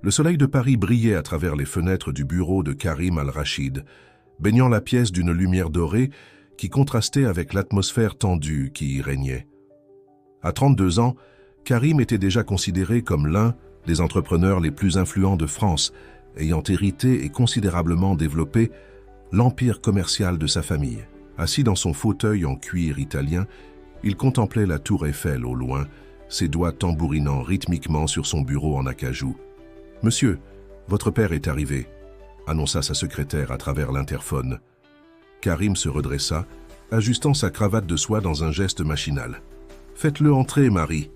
Le soleil de Paris brillait à travers les fenêtres du bureau de Karim Al-Rachid, baignant la pièce d'une lumière dorée qui contrastait avec l'atmosphère tendue qui y régnait. À 32 ans, Karim était déjà considéré comme l'un des entrepreneurs les plus influents de France, ayant hérité et considérablement développé l'empire commercial de sa famille. Assis dans son fauteuil en cuir italien, il contemplait la tour Eiffel au loin, ses doigts tambourinant rythmiquement sur son bureau en acajou. « Monsieur, votre père est arrivé », annonça sa secrétaire à travers l'interphone. Karim se redressa, ajustant sa cravate de soie dans un geste machinal. « Faites-le entrer, Marie ».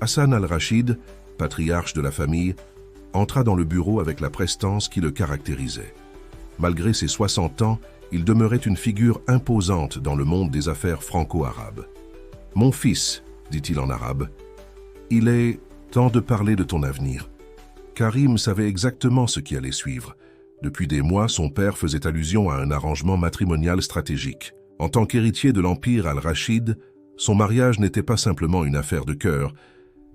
Hassan Al-Rachid, patriarche de la famille, entra dans le bureau avec la prestance qui le caractérisait. Malgré ses 60 ans, il demeurait une figure imposante dans le monde des affaires franco-arabes. « Mon fils », dit-il en arabe, « il est temps de parler de ton avenir. » Karim savait exactement ce qui allait suivre. Depuis des mois, son père faisait allusion à un arrangement matrimonial stratégique. En tant qu'héritier de l'empire Al-Rachid, son mariage n'était pas simplement une affaire de cœur,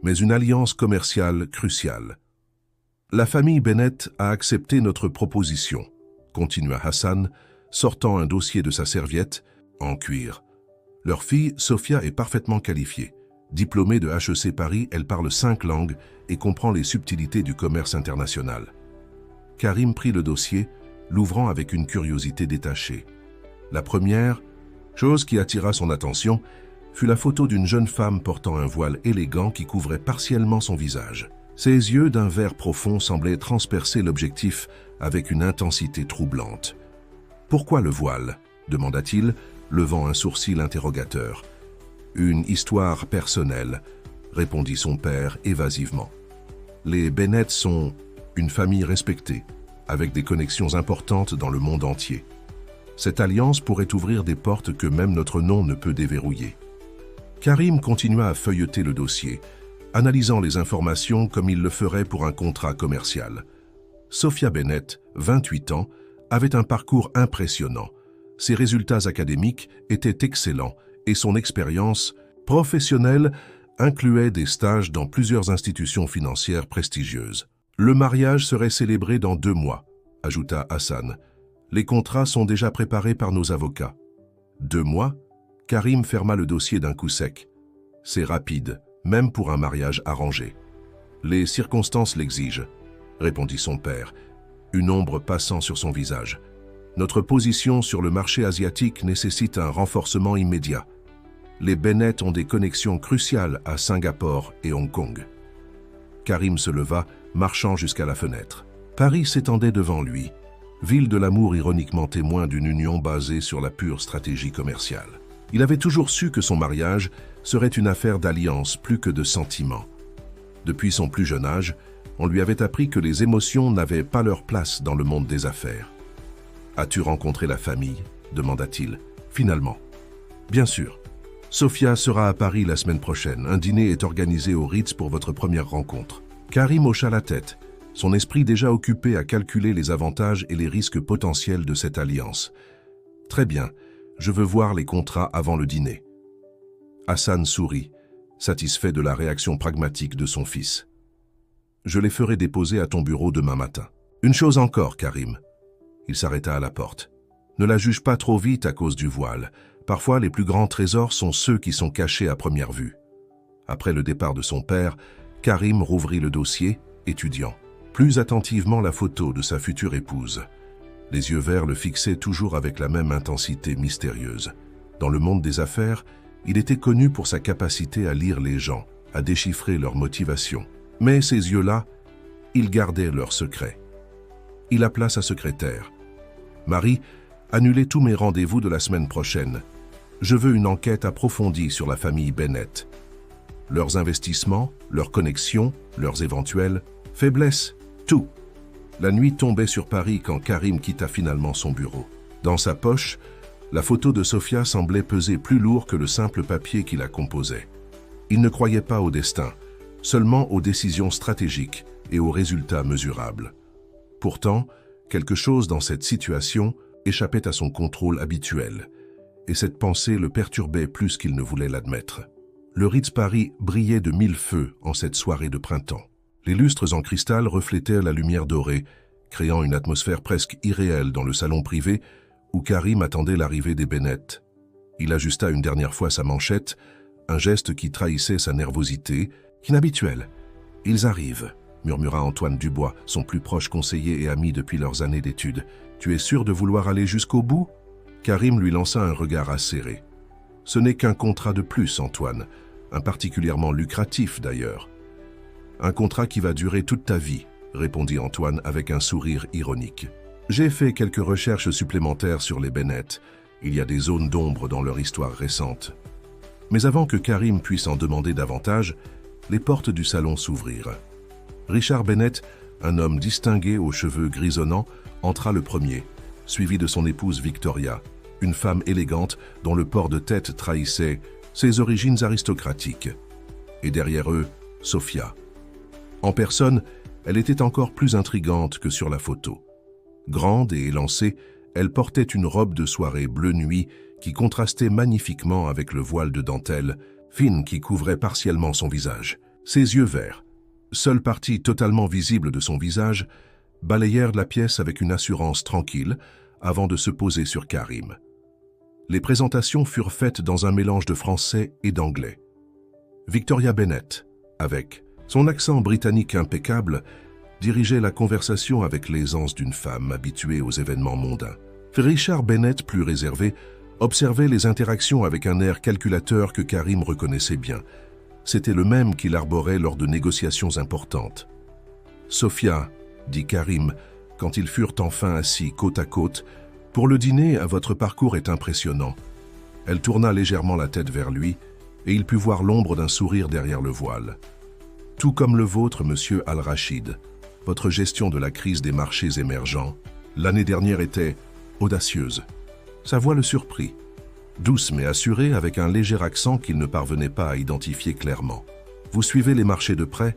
mais une alliance commerciale cruciale. « La famille Bennett a accepté notre proposition », continua Hassan, sortant un dossier de sa serviette, en cuir. Leur fille, Sophia, est parfaitement qualifiée. Diplômée de HEC Paris, elle parle 5 langues et comprend les subtilités du commerce international. Karim prit le dossier, l'ouvrant avec une curiosité détachée. La première, chose qui attira son attention, fut la photo d'une jeune femme portant un voile élégant qui couvrait partiellement son visage. Ses yeux d'un vert profond semblaient transpercer l'objectif avec une intensité troublante. « Pourquoi le voile ?» demanda-t-il, levant un sourcil interrogateur. « Une histoire personnelle », répondit son père évasivement. Les Bennett sont une famille respectée, avec des connexions importantes dans le monde entier. Cette alliance pourrait ouvrir des portes que même notre nom ne peut déverrouiller. Karim continua à feuilleter le dossier, analysant les informations comme il le ferait pour un contrat commercial. Sophia Bennett, 28 ans, avait un parcours impressionnant. Ses résultats académiques étaient excellents et son expérience professionnelle incluait des stages dans plusieurs institutions financières prestigieuses. Le mariage serait célébré dans 2 mois, ajouta Hassan. Les contrats sont déjà préparés par nos avocats. 2 mois? Karim ferma le dossier d'un coup sec. C'est rapide, même pour un mariage arrangé. Les circonstances l'exigent, répondit son père, une ombre passant sur son visage. Notre position sur le marché asiatique nécessite un renforcement immédiat. Les Bennett ont des connexions cruciales à Singapour et Hong Kong. Karim se leva, marchant jusqu'à la fenêtre. Paris s'étendait devant lui, ville de l'amour ironiquement témoin d'une union basée sur la pure stratégie commerciale. Il avait toujours su que son mariage serait une affaire d'alliance plus que de sentiments. Depuis son plus jeune âge, on lui avait appris que les émotions n'avaient pas leur place dans le monde des affaires. « As-tu rencontré la famille ?» demanda-t-il. « Finalement. »« Bien sûr. Sophia sera à Paris la semaine prochaine. Un dîner est organisé au Ritz pour votre première rencontre. » Karim hocha la tête, son esprit déjà occupé à calculer les avantages et les risques potentiels de cette alliance. « Très bien. Je veux voir les contrats avant le dîner. » Hassan sourit, satisfait de la réaction pragmatique de son fils. « Je les ferai déposer à ton bureau demain matin. » Une chose encore, Karim. Il s'arrêta à la porte. « Ne la juge pas trop vite à cause du voile. Parfois, les plus grands trésors sont ceux qui sont cachés à première vue. » Après le départ de son père, Karim rouvrit le dossier, étudiant plus attentivement la photo de sa future épouse. Les yeux verts le fixaient toujours avec la même intensité mystérieuse. Dans le monde des affaires, il était connu pour sa capacité à lire les gens, à déchiffrer leurs motivations. Mais ces yeux-là, ils gardaient leur secret. Il appela sa secrétaire. « Marie, annulez tous mes rendez-vous de la semaine prochaine. Je veux une enquête approfondie sur la famille Bennett. Leurs investissements, leurs connexions, leurs éventuelles faiblesses, tout. » La nuit tombait sur Paris quand Karim quitta finalement son bureau. Dans sa poche, la photo de Sophia semblait peser plus lourd que le simple papier qui la composait. Il ne croyait pas au destin, seulement aux décisions stratégiques et aux résultats mesurables. Pourtant, quelque chose dans cette situation échappait à son contrôle habituel, et cette pensée le perturbait plus qu'il ne voulait l'admettre. Le Ritz Paris brillait de 1000 feux en cette soirée de printemps. Les lustres en cristal reflétaient la lumière dorée, créant une atmosphère presque irréelle dans le salon privé où Karim attendait l'arrivée des Bennett. Il ajusta une dernière fois sa manchette, un geste qui trahissait sa nervosité, inhabituelle. « Ils arrivent », murmura Antoine Dubois, son plus proche conseiller et ami depuis leurs années d'études. « Tu es sûr de vouloir aller jusqu'au bout ?» Karim lui lança un regard acéré. « Ce n'est qu'un contrat de plus, Antoine, un particulièrement lucratif d'ailleurs. »« Un contrat qui va durer toute ta vie », répondit Antoine avec un sourire ironique. « J'ai fait quelques recherches supplémentaires sur les Bennett. Il y a des zones d'ombre dans leur histoire récente. » Mais avant que Karim puisse en demander davantage, les portes du salon s'ouvrirent. Richard Bennett, un homme distingué aux cheveux grisonnants, entra le premier, suivi de son épouse Victoria, une femme élégante dont le port de tête trahissait ses origines aristocratiques. Et derrière eux, Sophia. En personne, elle était encore plus intrigante que sur la photo. Grande et élancée, elle portait une robe de soirée bleu nuit qui contrastait magnifiquement avec le voile de dentelle, fine qui couvrait partiellement son visage. Ses yeux verts, seule partie totalement visible de son visage, balayèrent la pièce avec une assurance tranquille avant de se poser sur Karim. Les présentations furent faites dans un mélange de français et d'anglais. Victoria Bennett, avec son accent britannique impeccable, dirigeait la conversation avec l'aisance d'une femme habituée aux événements mondains. Richard Bennett, plus réservé, observait les interactions avec un air calculateur que Karim reconnaissait bien. C'était le même qu'il arborait lors de négociations importantes. « Sophia, » dit Karim, quand ils furent enfin assis côte à côte, « pour le dîner, votre parcours est impressionnant. » Elle tourna légèrement la tête vers lui, et il put voir l'ombre d'un sourire derrière le voile. « Tout comme le vôtre, monsieur Al-Rachid, votre gestion de la crise des marchés émergents, l'année dernière était audacieuse. » Sa voix le surprit, douce mais assurée avec un léger accent qu'il ne parvenait pas à identifier clairement. « Vous suivez les marchés de près ?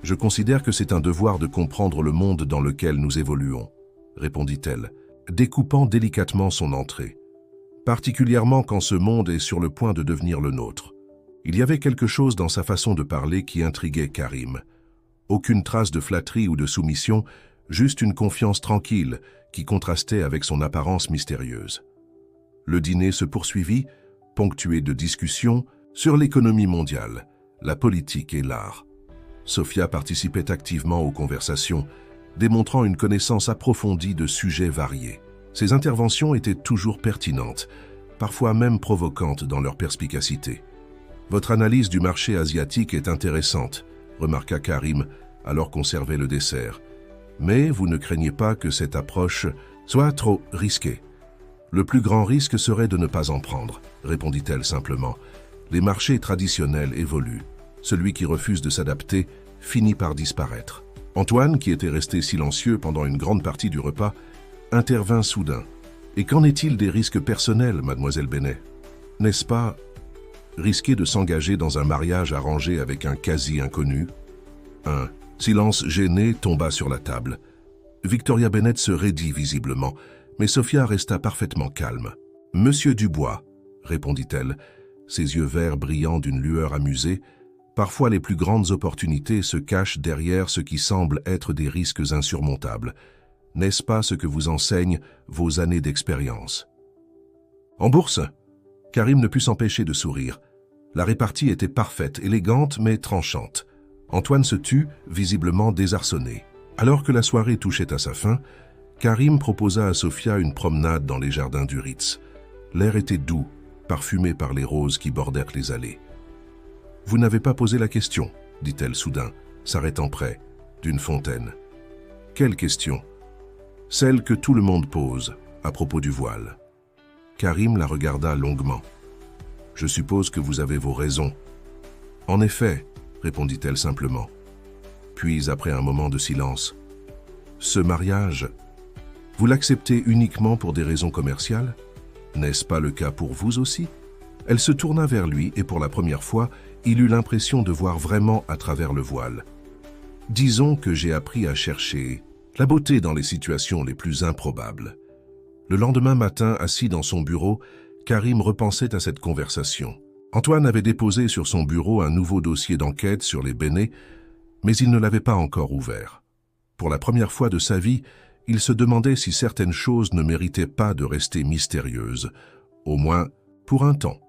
Je considère que c'est un devoir de comprendre le monde dans lequel nous évoluons, » répondit-elle, découpant délicatement son entrée. Particulièrement quand ce monde est sur le point de devenir le nôtre. Il y avait quelque chose dans sa façon de parler qui intriguait Karim. Aucune trace de flatterie ou de soumission, juste une confiance tranquille qui contrastait avec son apparence mystérieuse. Le dîner se poursuivit, ponctué de discussions sur l'économie mondiale, la politique et l'art. Sophia participait activement aux conversations, démontrant une connaissance approfondie de sujets variés. Ses interventions étaient toujours pertinentes, parfois même provocantes dans leur perspicacité. « Votre analyse du marché asiatique est intéressante », remarqua Karim alors qu'on servait le dessert. « Mais vous ne craignez pas que cette approche soit trop risquée. » « Le plus grand risque serait de ne pas en prendre, » répondit-elle simplement. « Les marchés traditionnels évoluent. Celui qui refuse de s'adapter finit par disparaître. » Antoine, qui était resté silencieux pendant une grande partie du repas, intervint soudain. « Et qu'en est-il des risques personnels, mademoiselle Bennett? N'est-ce pas risquer de s'engager dans un mariage arrangé avec un quasi-inconnu ?» Un silence gêné tomba sur la table. Victoria Bennett se raidit visiblement, mais Sophia resta parfaitement calme. « Monsieur Dubois, » répondit-elle, ses yeux verts brillant d'une lueur amusée, « parfois les plus grandes opportunités se cachent derrière ce qui semble être des risques insurmontables. N'est-ce pas ce que vous enseignent vos années d'expérience ?» En bourse, Karim ne put s'empêcher de sourire. La répartie était parfaite, élégante mais tranchante. Antoine se tut, visiblement désarçonné. Alors que la soirée touchait à sa fin, Karim proposa à Sophia une promenade dans les jardins du Ritz. L'air était doux, parfumé par les roses qui bordèrent les allées. « Vous n'avez pas posé la question, » dit-elle soudain, s'arrêtant près d'une fontaine. « Quelle question ?»« Celle que tout le monde pose, à propos du voile. » Karim la regarda longuement. « Je suppose que vous avez vos raisons. »« En effet, » répondit-elle simplement. Puis, après un moment de silence, « Ce mariage, vous l'acceptez uniquement pour des raisons commerciales? N'est-ce pas le cas pour vous aussi ?» Elle se tourna vers lui et pour la première fois, il eut l'impression de voir vraiment à travers le voile. « Disons que j'ai appris à chercher la beauté dans les situations les plus improbables. » Le lendemain matin, assis dans son bureau, Karim repensait à cette conversation. Antoine avait déposé sur son bureau un nouveau dossier d'enquête sur les Bennett, Mais il ne l'avait pas encore ouvert. Pour la première fois de sa vie, il se demandait si certaines choses ne méritaient pas de rester mystérieuses, au moins pour un temps.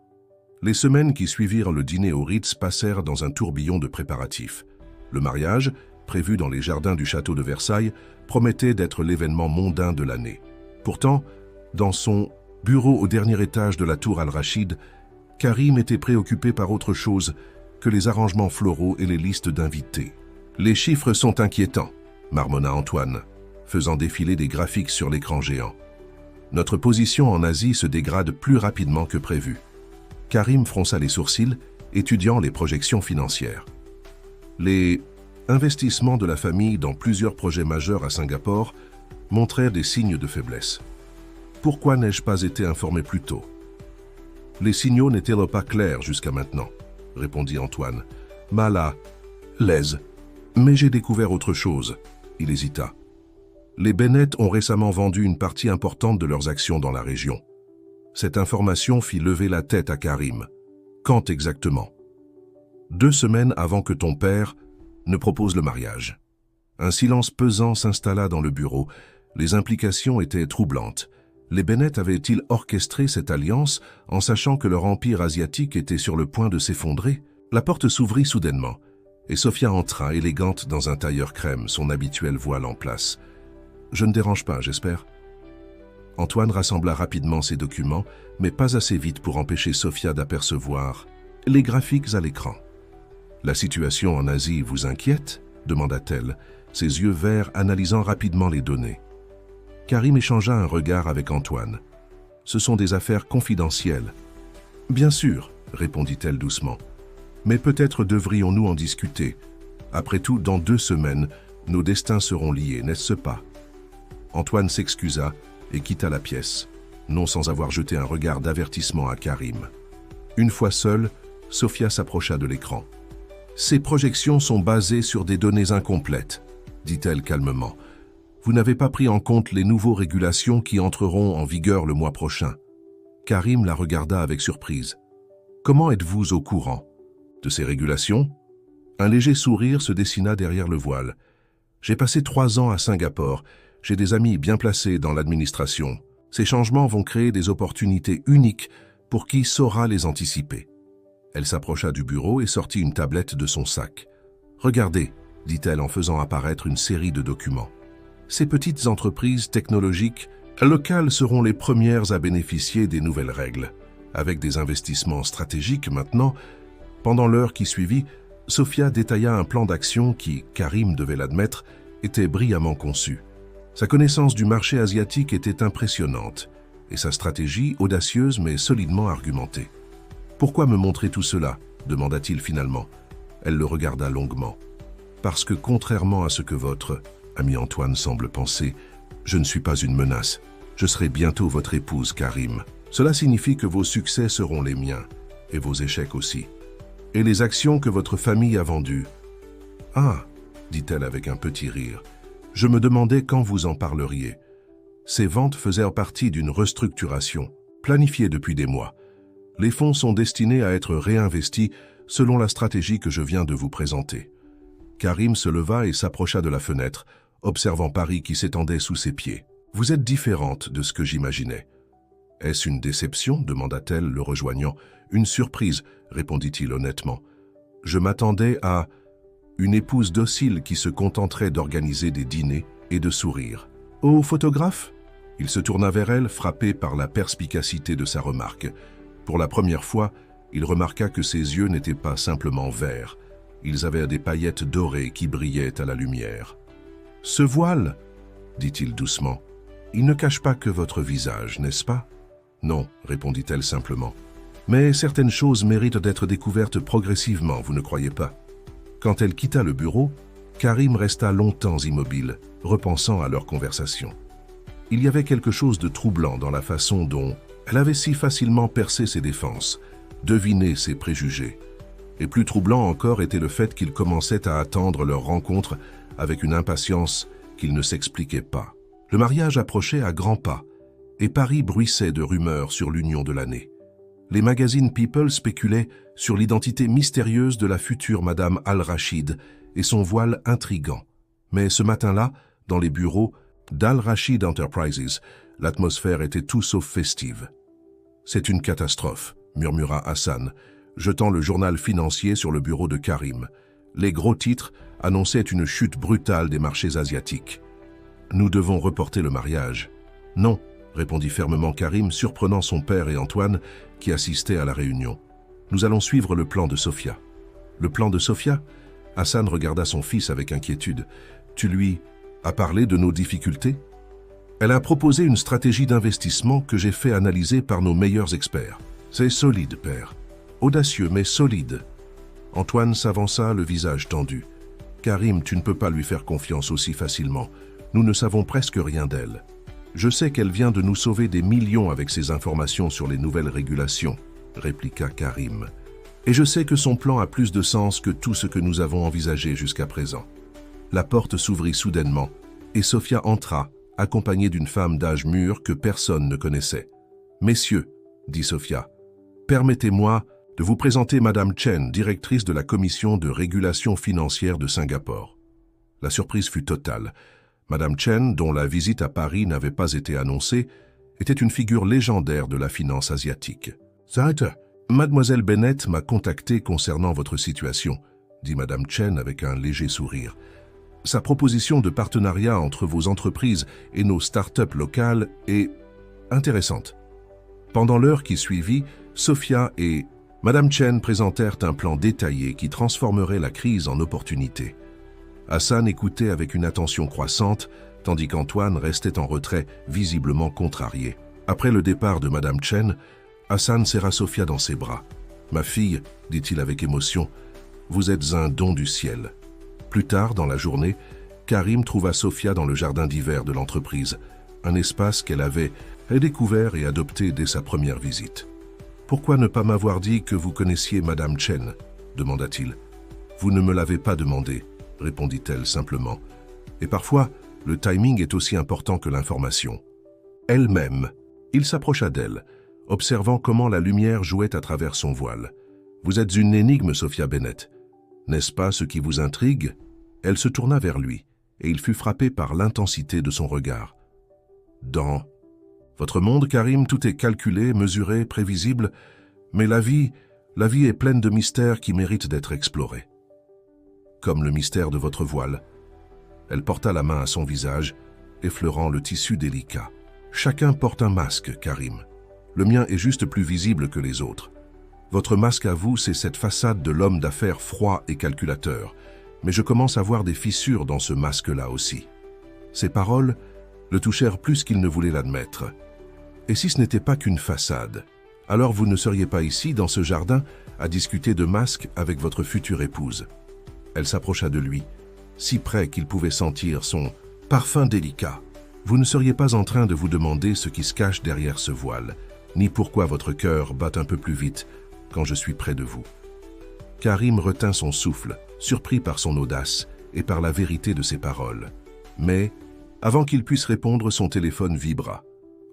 Les semaines qui suivirent le dîner au Ritz passèrent dans un tourbillon de préparatifs. Le mariage, prévu dans les jardins du château de Versailles, promettait d'être l'événement mondain de l'année. Pourtant, dans son bureau au dernier étage de la tour Al-Rachid, Karim était préoccupé par autre chose que les arrangements floraux et les listes d'invités. « Les chiffres sont inquiétants », marmonna Antoine, faisant défiler des graphiques sur l'écran géant. « Notre position en Asie se dégrade plus rapidement que prévu. » Karim fronça les sourcils, étudiant les projections financières. Les investissements de la famille dans plusieurs projets majeurs à Singapour montrèrent des signes de faiblesse. « Pourquoi n'ai-je pas été informé plus tôt ?»« Les signaux n'étaient pas clairs jusqu'à maintenant, » répondit Antoine. « Mal à l'aise. Mais j'ai découvert autre chose. » Il hésita. Les Bennett ont récemment vendu une partie importante de leurs actions dans la région. Cette information fit lever la tête à Karim. Quand exactement? 2 semaines avant que ton père ne propose le mariage. Un silence pesant s'installa dans le bureau. Les implications étaient troublantes. Les Bennett avaient-ils orchestré cette alliance en sachant que leur empire asiatique était sur le point de s'effondrer? La porte s'ouvrit soudainement, et Sophia entra, élégante dans un tailleur crème, son habituel voile en place. « Je ne dérange pas, j'espère ?» Antoine rassembla rapidement ses documents, mais pas assez vite pour empêcher Sophia d'apercevoir les graphiques à l'écran. « La situation en Asie vous inquiète ?» demanda-t-elle, ses yeux verts analysant rapidement les données. Karim échangea un regard avec Antoine. « Ce sont des affaires confidentielles. »« Bien sûr, » répondit-elle doucement. « Mais peut-être devrions-nous en discuter. Après tout, dans 2 semaines, nos destins seront liés, n'est-ce pas ?» Antoine s'excusa et quitta la pièce, non sans avoir jeté un regard d'avertissement à Karim. Une fois seule, Sophia s'approcha de l'écran. « Ces projections sont basées sur des données incomplètes, » dit-elle calmement. « Vous n'avez pas pris en compte les nouveaux régulations qui entreront en vigueur le mois prochain. » Karim la regarda avec surprise. « Comment êtes-vous au courant de ces régulations ?» Un léger sourire se dessina derrière le voile. « J'ai passé 3 ans à Singapour. J'ai des amis bien placés dans l'administration. Ces changements vont créer des opportunités uniques pour qui saura les anticiper. » Elle s'approcha du bureau et sortit une tablette de son sac. « Regardez, » dit-elle en faisant apparaître une série de documents. « Ces petites entreprises technologiques locales seront les premières à bénéficier des nouvelles règles. Avec des investissements stratégiques maintenant, pendant l'heure qui suivit, Sophia détailla un plan d'action qui, Karim devait l'admettre, était brillamment conçu. Sa connaissance du marché asiatique était impressionnante, et sa stratégie audacieuse mais solidement argumentée. « Pourquoi me montrer tout cela ?» demanda-t-il finalement. Elle le regarda longuement. « Parce que contrairement à ce que votre ami Antoine semble penser, je ne suis pas une menace. Je serai bientôt votre épouse, Karim. Cela signifie que vos succès seront les miens, et vos échecs aussi. Et les actions que votre famille a vendues. »« Ah !» dit-elle avec un petit rire. « Je me demandais quand vous en parleriez. Ces ventes faisaient partie d'une restructuration, planifiée depuis des mois. Les fonds sont destinés à être réinvestis selon la stratégie que je viens de vous présenter. » Karim se leva et s'approcha de la fenêtre, observant Paris qui s'étendait sous ses pieds. « Vous êtes différente de ce que j'imaginais. »« Est-ce une déception ?» demanda-t-elle, le rejoignant. « Une surprise » répondit-il honnêtement. « Je m'attendais à une épouse docile qui se contenterait d'organiser des dîners et de sourire. »« Oh, photographe ?» Il se tourna vers elle, frappé par la perspicacité de sa remarque. Pour la première fois, il remarqua que ses yeux n'étaient pas simplement verts. Ils avaient des paillettes dorées qui brillaient à la lumière. « Ce voile ?» dit-il doucement. « Il ne cache pas que votre visage, n'est-ce pas ?»« Non, » répondit-elle simplement. « Mais certaines choses méritent d'être découvertes progressivement, vous ne croyez pas ?» Quand elle quitta le bureau, Karim resta longtemps immobile, repensant à leur conversation. Il y avait quelque chose de troublant dans la façon dont elle avait si facilement percé ses défenses, deviné ses préjugés. Et plus troublant encore était le fait qu'ils commençaient à attendre leur rencontre avec une impatience qu'ils ne s'expliquaient pas. Le mariage approchait à grands pas, et Paris bruissait de rumeurs sur l'union de l'année. Les magazines People spéculaient sur l'identité mystérieuse de la future Madame Al-Rachid et son voile intrigant. Mais ce matin-là, dans les bureaux d'Al Rashid Enterprises, l'atmosphère était tout sauf festive. « C'est une catastrophe », murmura Hassan, jetant le journal financier sur le bureau de Karim. Les gros titres annonçaient une chute brutale des marchés asiatiques. « Nous devons reporter le mariage. »« Non », répondit fermement Karim, surprenant son père et Antoine, qui assistaient à la réunion. « Nous allons suivre le plan de Sophia. »« Le plan de Sophia ?» Hassan regarda son fils avec inquiétude. « Tu lui as parlé de nos difficultés ?»« Elle a proposé une stratégie d'investissement que j'ai fait analyser par nos meilleurs experts. C'est solide, père. Audacieux, mais solide. » Antoine s'avança, le visage tendu. « Karim, tu ne peux pas lui faire confiance aussi facilement. Nous ne savons presque rien d'elle. Je sais qu'elle vient de nous sauver des millions avec ses informations sur les nouvelles régulations, » répliqua Karim. « Et je sais que son plan a plus de sens que tout ce que nous avons envisagé jusqu'à présent. » La porte s'ouvrit soudainement, et Sophia entra, accompagnée d'une femme d'âge mûr que personne ne connaissait. « Messieurs, » dit Sophia, « permettez-moi de vous présenter Madame Chen, directrice de la Commission de régulation financière de Singapour. » La surprise fut totale. Madame Chen, dont la visite à Paris n'avait pas été annoncée, était une figure légendaire de la finance asiatique. « Mademoiselle Bennett m'a contacté concernant votre situation, » dit Madame Chen avec un léger sourire. « Sa proposition de partenariat entre vos entreprises et nos start-up locales est intéressante. » Pendant l'heure qui suivit, Sophia et Madame Chen présentèrent un plan détaillé qui transformerait la crise en opportunité. Hassan écoutait avec une attention croissante, tandis qu'Antoine restait en retrait, visiblement contrarié. Après le départ de Madame Chen, Hassan serra Sophia dans ses bras. « Ma fille, dit-il avec émotion, vous êtes un don du ciel. » Plus tard dans la journée, Karim trouva Sophia dans le jardin d'hiver de l'entreprise, un espace qu'elle avait découvert et adopté dès sa première visite. « Pourquoi ne pas m'avoir dit que vous connaissiez Madame Chen ?» demanda-t-il. « Vous ne me l'avez pas demandé, » répondit-elle simplement. « Et parfois, le timing est aussi important que l'information. » Elle-même, il s'approcha d'elle, observant comment la lumière jouait à travers son voile. « Vous êtes une énigme, Sophia Bennett. N'est-ce pas ce qui vous intrigue ?» Elle se tourna vers lui, et il fut frappé par l'intensité de son regard. « Dans votre monde, Karim, tout est calculé, mesuré, prévisible, mais la vie est pleine de mystères qui méritent d'être explorés. Comme le mystère de votre voile. » Elle porta la main à son visage, effleurant le tissu délicat. « Chacun porte un masque, Karim. Le mien est juste plus visible que les autres. Votre masque à vous, c'est cette façade de l'homme d'affaires froid et calculateur. Mais je commence à voir des fissures dans ce masque-là aussi. » Ces paroles le touchèrent plus qu'il ne voulait l'admettre. « Et si ce n'était pas qu'une façade, alors vous ne seriez pas ici, dans ce jardin, à discuter de masques avec votre future épouse. » Elle s'approcha de lui, si près qu'il pouvait sentir son parfum délicat. « Vous ne seriez pas en train de vous demander ce qui se cache derrière ce voile, ni pourquoi votre cœur bat un peu plus vite quand je suis près de vous. » Karim retint son souffle, surpris par son audace et par la vérité de ses paroles. Mais, avant qu'il puisse répondre, son téléphone vibra.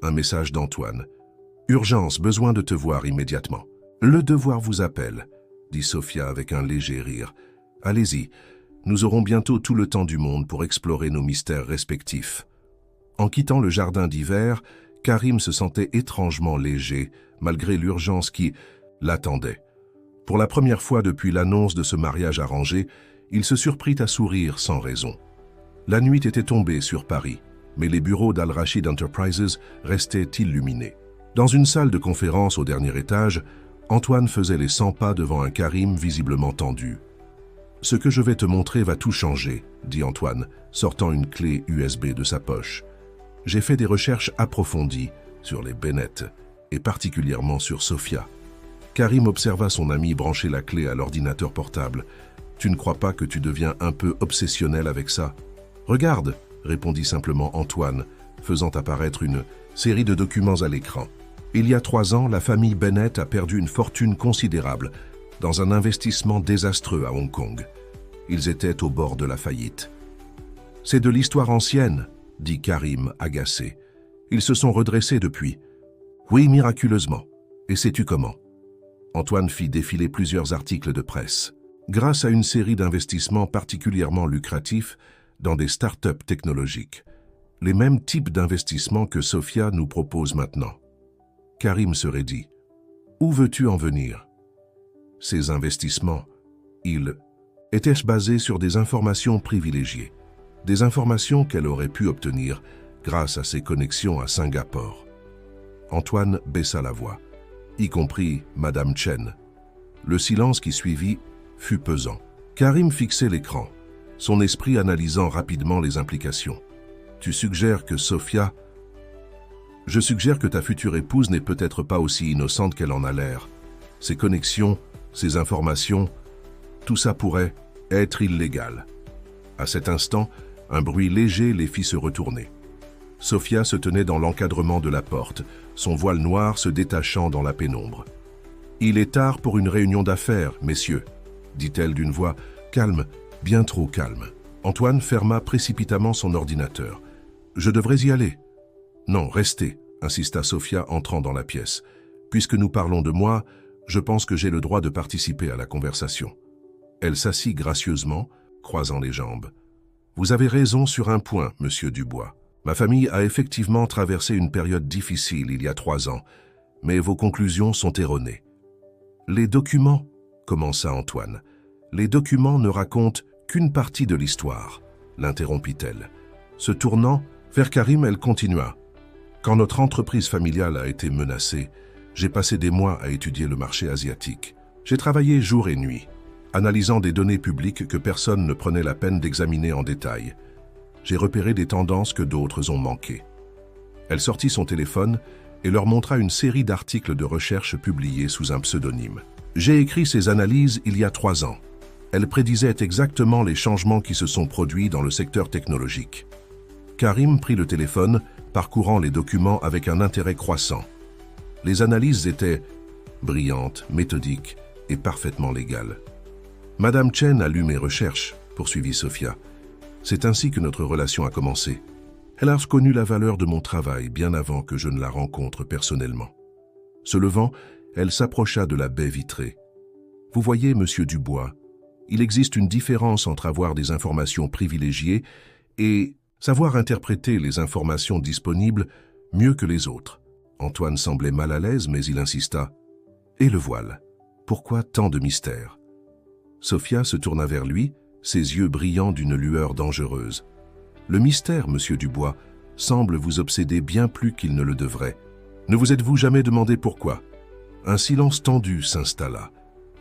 Un message d'Antoine. « Urgence, besoin de te voir immédiatement. »« Le devoir vous appelle, » dit Sophia avec un léger rire. « Allez-y, nous aurons bientôt tout le temps du monde pour explorer nos mystères respectifs. » En quittant le jardin d'hiver, Karim se sentait étrangement léger, malgré l'urgence qui l'attendait. Pour la première fois depuis l'annonce de ce mariage arrangé, il se surprit à sourire sans raison. La nuit était tombée sur Paris, mais les bureaux d'Al Rashid Enterprises restaient illuminés. Dans une salle de conférence au dernier étage, Antoine faisait les 100 pas devant un Karim visiblement tendu. « Ce que je vais te montrer va tout changer, » dit Antoine, sortant une clé USB de sa poche. « J'ai fait des recherches approfondies sur les Bennett, et particulièrement sur Sophia. » Karim observa son ami brancher la clé à l'ordinateur portable. « Tu ne crois pas que tu deviens un peu obsessionnel avec ça ?»« Regarde !» répondit simplement Antoine, faisant apparaître une série de documents à l'écran. Il y a 3 ans, la famille Bennett a perdu une fortune considérable dans un investissement désastreux à Hong Kong. Ils étaient au bord de la faillite. « C'est de l'histoire ancienne, » dit Karim, agacé. « Ils se sont redressés depuis. »« Oui, miraculeusement. Et sais-tu comment ?» Antoine fit défiler plusieurs articles de presse. grâce à une série d'investissements particulièrement lucratifs dans des start-up technologiques. Les mêmes types d'investissements que Sophia nous propose maintenant. Karim se raidit. Où veux-tu en venir? Ces investissements, étaient basés sur des informations privilégiées, des informations qu'elle aurait pu obtenir grâce à ses connexions à Singapour. Antoine baissa la voix, y compris Madame Chen. Le silence qui suivit fut pesant. Karim fixait l'écran, son esprit analysant rapidement les implications. Tu suggères que Sophia... Je suggère que ta future épouse n'est peut-être pas aussi innocente qu'elle en a l'air. Ses connexions, ses informations, tout ça pourrait être illégal. À cet instant, un bruit léger les fit se retourner. Sophia se tenait dans l'encadrement de la porte, son voile noir se détachant dans la pénombre. « Il est tard pour une réunion d'affaires, messieurs, » dit-elle d'une voix calme, bien trop calme. Antoine ferma précipitamment son ordinateur. « Je devrais y aller. »« Non, restez, » insista Sophia entrant dans la pièce. « Puisque nous parlons de moi, je pense que j'ai le droit de participer à la conversation. » Elle s'assit gracieusement, croisant les jambes. « Vous avez raison sur un point, monsieur Dubois. Ma famille a effectivement traversé une période difficile il y a 3 ans, mais vos conclusions sont erronées. » « Les documents, » commença Antoine. « Les documents ne racontent qu'une partie de l'histoire, » l'interrompit-elle. Se tournant vers Karim, elle continua. « Quand notre entreprise familiale a été menacée, j'ai passé des mois à étudier le marché asiatique. J'ai travaillé jour et nuit, analysant des données publiques que personne ne prenait la peine d'examiner en détail. J'ai repéré des tendances que d'autres ont manquées. » Elle sortit son téléphone et leur montra une série d'articles de recherche publiés sous un pseudonyme. « J'ai écrit ces analyses il y a 3 ans. Elles prédisaient exactement les changements qui se sont produits dans le secteur technologique. » Karim prit le téléphone, parcourant les documents avec un intérêt croissant. Les analyses étaient brillantes, méthodiques et parfaitement légales. « Madame Chen a lu mes recherches, » poursuivit Sophia. « C'est ainsi que notre relation a commencé. Elle a reconnu la valeur de mon travail bien avant que je ne la rencontre personnellement. » Se levant, elle s'approcha de la baie vitrée. « Vous voyez, monsieur Dubois, il existe une différence entre avoir des informations privilégiées et savoir interpréter les informations disponibles mieux que les autres. » Antoine semblait mal à l'aise, mais il insista. « Et le voile? Pourquoi tant de mystère ?» Sophia se tourna vers lui, ses yeux brillant d'une lueur dangereuse. « Le mystère, monsieur Dubois, semble vous obséder bien plus qu'il ne le devrait. Ne vous êtes-vous jamais demandé pourquoi ?» Un silence tendu s'installa.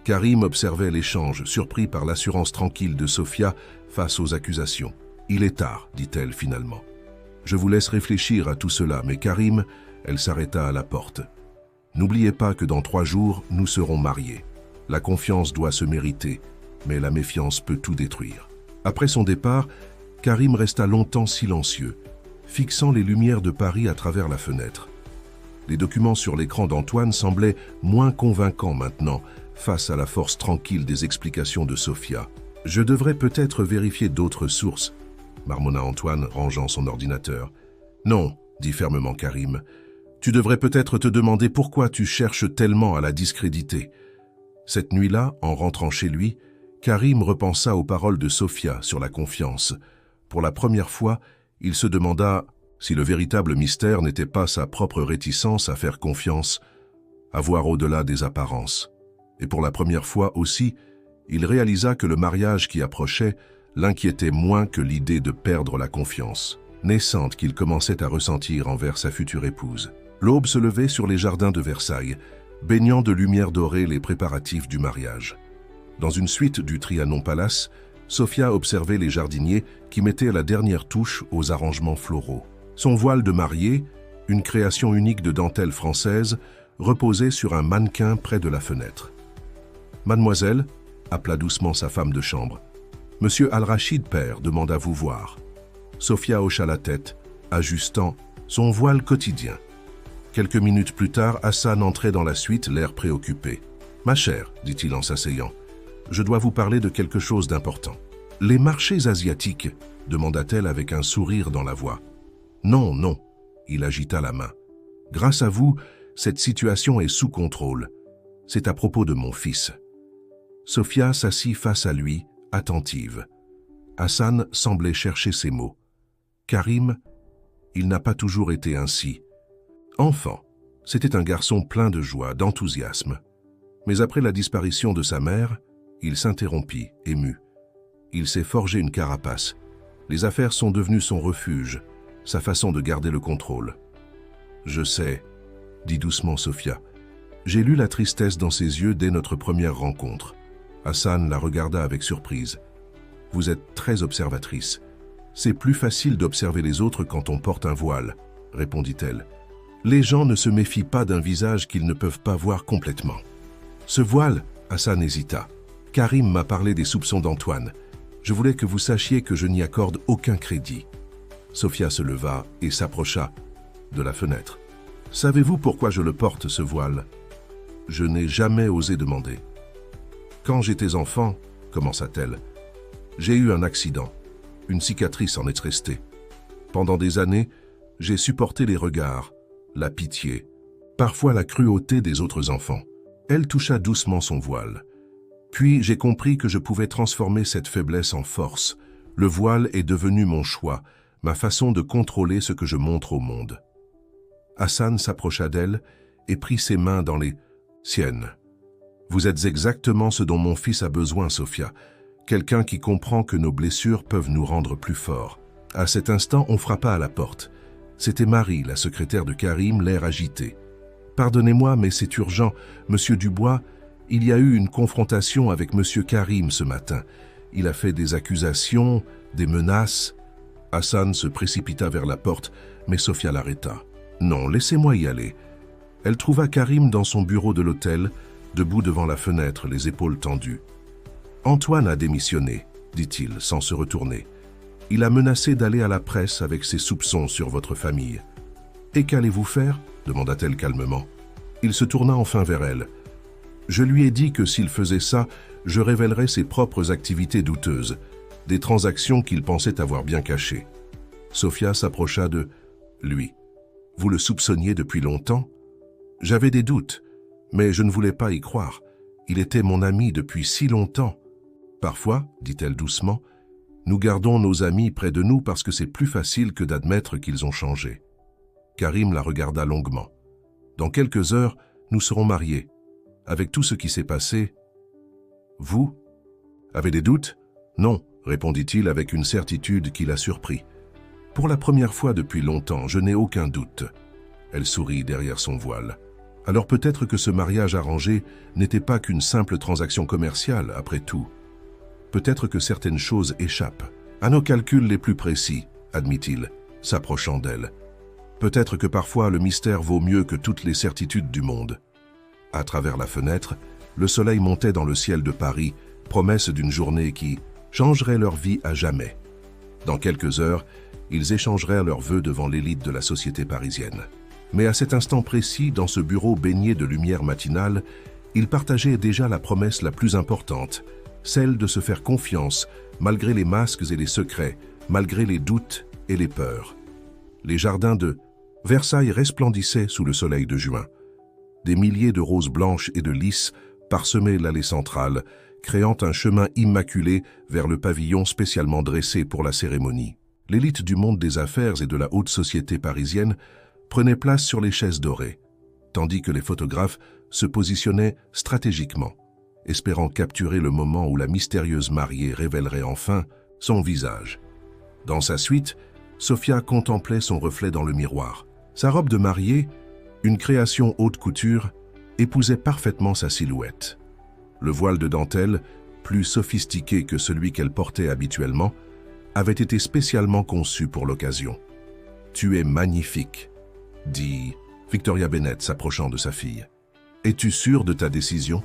Karim observait l'échange, surpris par l'assurance tranquille de Sophia face aux accusations. « Il est tard, dit-elle finalement. Je vous laisse réfléchir à tout cela, mais Karim, elle s'arrêta à la porte. N'oubliez pas que dans 3 jours, nous serons mariés. La confiance doit se mériter, mais la méfiance peut tout détruire. » Après son départ, Karim resta longtemps silencieux, fixant les lumières de Paris à travers la fenêtre. Les documents sur l'écran d'Antoine semblaient moins convaincants maintenant, face à la force tranquille des explications de Sophia. « Je devrais peut-être vérifier d'autres sources, » marmonna Antoine, rangeant son ordinateur. « Non, » dit fermement Karim. « Tu devrais peut-être te demander pourquoi tu cherches tellement à la discréditer. » Cette nuit-là, en rentrant chez lui, Karim repensa aux paroles de Sophia sur la confiance. Pour la première fois, il se demanda si le véritable mystère n'était pas sa propre réticence à faire confiance, à voir au-delà des apparences. Et pour la première fois aussi, il réalisa que le mariage qui approchait l'inquiétait moins que l'idée de perdre la confiance naissante qu'il commençait à ressentir envers sa future épouse. L'aube se levait sur les jardins de Versailles, baignant de lumière dorée les préparatifs du mariage. Dans une suite du Trianon Palace, Sophia observait les jardiniers qui mettaient la dernière touche aux arrangements floraux. Son voile de mariée, une création unique de dentelle française, reposait sur un mannequin près de la fenêtre. « Mademoiselle » appela doucement sa femme de chambre. « Monsieur Al-Rachid père demande à vous voir. » Sophia hocha la tête, ajustant son voile quotidien. Quelques minutes plus tard, Hassan entrait dans la suite, l'air préoccupé. « Ma chère, dit-il en s'asseyant, je dois vous parler de quelque chose d'important. »« Les marchés asiatiques ?» demanda-t-elle avec un sourire dans la voix. « Non, non. » Il agita la main. « Grâce à vous, cette situation est sous contrôle. C'est à propos de mon fils. » Sophia s'assit face à lui, attentive. Hassan semblait chercher ses mots. Karim, il n'a pas toujours été ainsi. Enfant, c'était un garçon plein de joie, d'enthousiasme. Mais après la disparition de sa mère, il s'interrompit, ému. Il s'est forgé une carapace. Les affaires sont devenues son refuge, sa façon de garder le contrôle. « Je sais », dit doucement Sophia. « J'ai lu la tristesse dans ses yeux dès notre première rencontre. » Hassan la regarda avec surprise. « Vous êtes très observatrice. C'est plus facile d'observer les autres quand on porte un voile, » répondit-elle. « Les gens ne se méfient pas d'un visage qu'ils ne peuvent pas voir complètement. » Ce voile, Hassan hésita. Karim m'a parlé des soupçons d'Antoine. Je voulais que vous sachiez que je n'y accorde aucun crédit. Sophia se leva et s'approcha de la fenêtre. « Savez-vous pourquoi je le porte, ce voile ?» Je n'ai jamais osé demander. « Quand j'étais enfant, commença-t-elle, j'ai eu un accident. Une cicatrice en est restée. Pendant des années, j'ai supporté les regards, la pitié, parfois la cruauté des autres enfants. » Elle toucha doucement son voile. Puis j'ai compris que je pouvais transformer cette faiblesse en force. Le voile est devenu mon choix, ma façon de contrôler ce que je montre au monde. Hassan s'approcha d'elle et prit ses mains dans les siennes. « Vous êtes exactement ce dont mon fils a besoin, Sophia. Quelqu'un qui comprend que nos blessures peuvent nous rendre plus forts. » À cet instant, on frappa à la porte. C'était Marie, la secrétaire de Karim, l'air agité. « Pardonnez-moi, mais c'est urgent. Monsieur Dubois, il y a eu une confrontation avec Monsieur Karim ce matin. Il a fait des accusations, des menaces. » Hassan se précipita vers la porte, mais Sophia l'arrêta. « Non, laissez-moi y aller. » Elle trouva Karim dans son bureau de l'hôtel, debout devant la fenêtre, les épaules tendues. « Antoine a démissionné, dit-il, sans se retourner. Il a menacé d'aller à la presse avec ses soupçons sur votre famille. « Et qu'allez-vous faire ?» demanda-t-elle calmement. Il se tourna enfin vers elle. « Je lui ai dit que s'il faisait ça, je révélerais ses propres activités douteuses, des transactions qu'il pensait avoir bien cachées. » Sophia s'approcha de lui. « Vous le soupçonniez depuis longtemps ?»« J'avais des doutes, mais je ne voulais pas y croire. Il était mon ami depuis si longtemps. »« Parfois, dit-elle doucement, nous gardons nos amis près de nous parce que c'est plus facile que d'admettre qu'ils ont changé. » Karim la regarda longuement. « Dans quelques heures, nous serons mariés. Avec tout ce qui s'est passé, vous avez des doutes ? » « Non, répondit-il avec une certitude qui la surprit. « Pour la première fois depuis longtemps, je n'ai aucun doute. » Elle sourit derrière son voile. « Alors peut-être que ce mariage arrangé n'était pas qu'une simple transaction commerciale, après tout. Peut-être que certaines choses échappent à nos calculs les plus précis, admit-il, s'approchant d'elle. Peut-être que parfois le mystère vaut mieux que toutes les certitudes du monde. » À travers la fenêtre, le soleil montait dans le ciel de Paris, promesse d'une journée qui changerait leur vie à jamais. Dans quelques heures, ils échangeraient leurs vœux devant l'élite de la société parisienne. Mais à cet instant précis, dans ce bureau baigné de lumière matinale, ils partageaient déjà la promesse la plus importante, celle de se faire confiance, malgré les masques et les secrets, malgré les doutes et les peurs. Les jardins de Versailles resplendissaient sous le soleil de juin. Des milliers de roses blanches et de lys parsemaient l'allée centrale, créant un chemin immaculé vers le pavillon spécialement dressé pour la cérémonie. L'élite du monde des affaires et de la haute société parisienne prenait place sur les chaises dorées, tandis que les photographes se positionnaient stratégiquement, espérant capturer le moment où la mystérieuse mariée révélerait enfin son visage. Dans sa suite, Sophia contemplait son reflet dans le miroir. Sa robe de mariée, une création haute couture, épousait parfaitement sa silhouette. Le voile de dentelle, plus sophistiqué que celui qu'elle portait habituellement, avait été spécialement conçu pour l'occasion. « Tu es magnifique », dit Victoria Bennett s'approchant de sa fille. « Es-tu sûre de ta décision ?»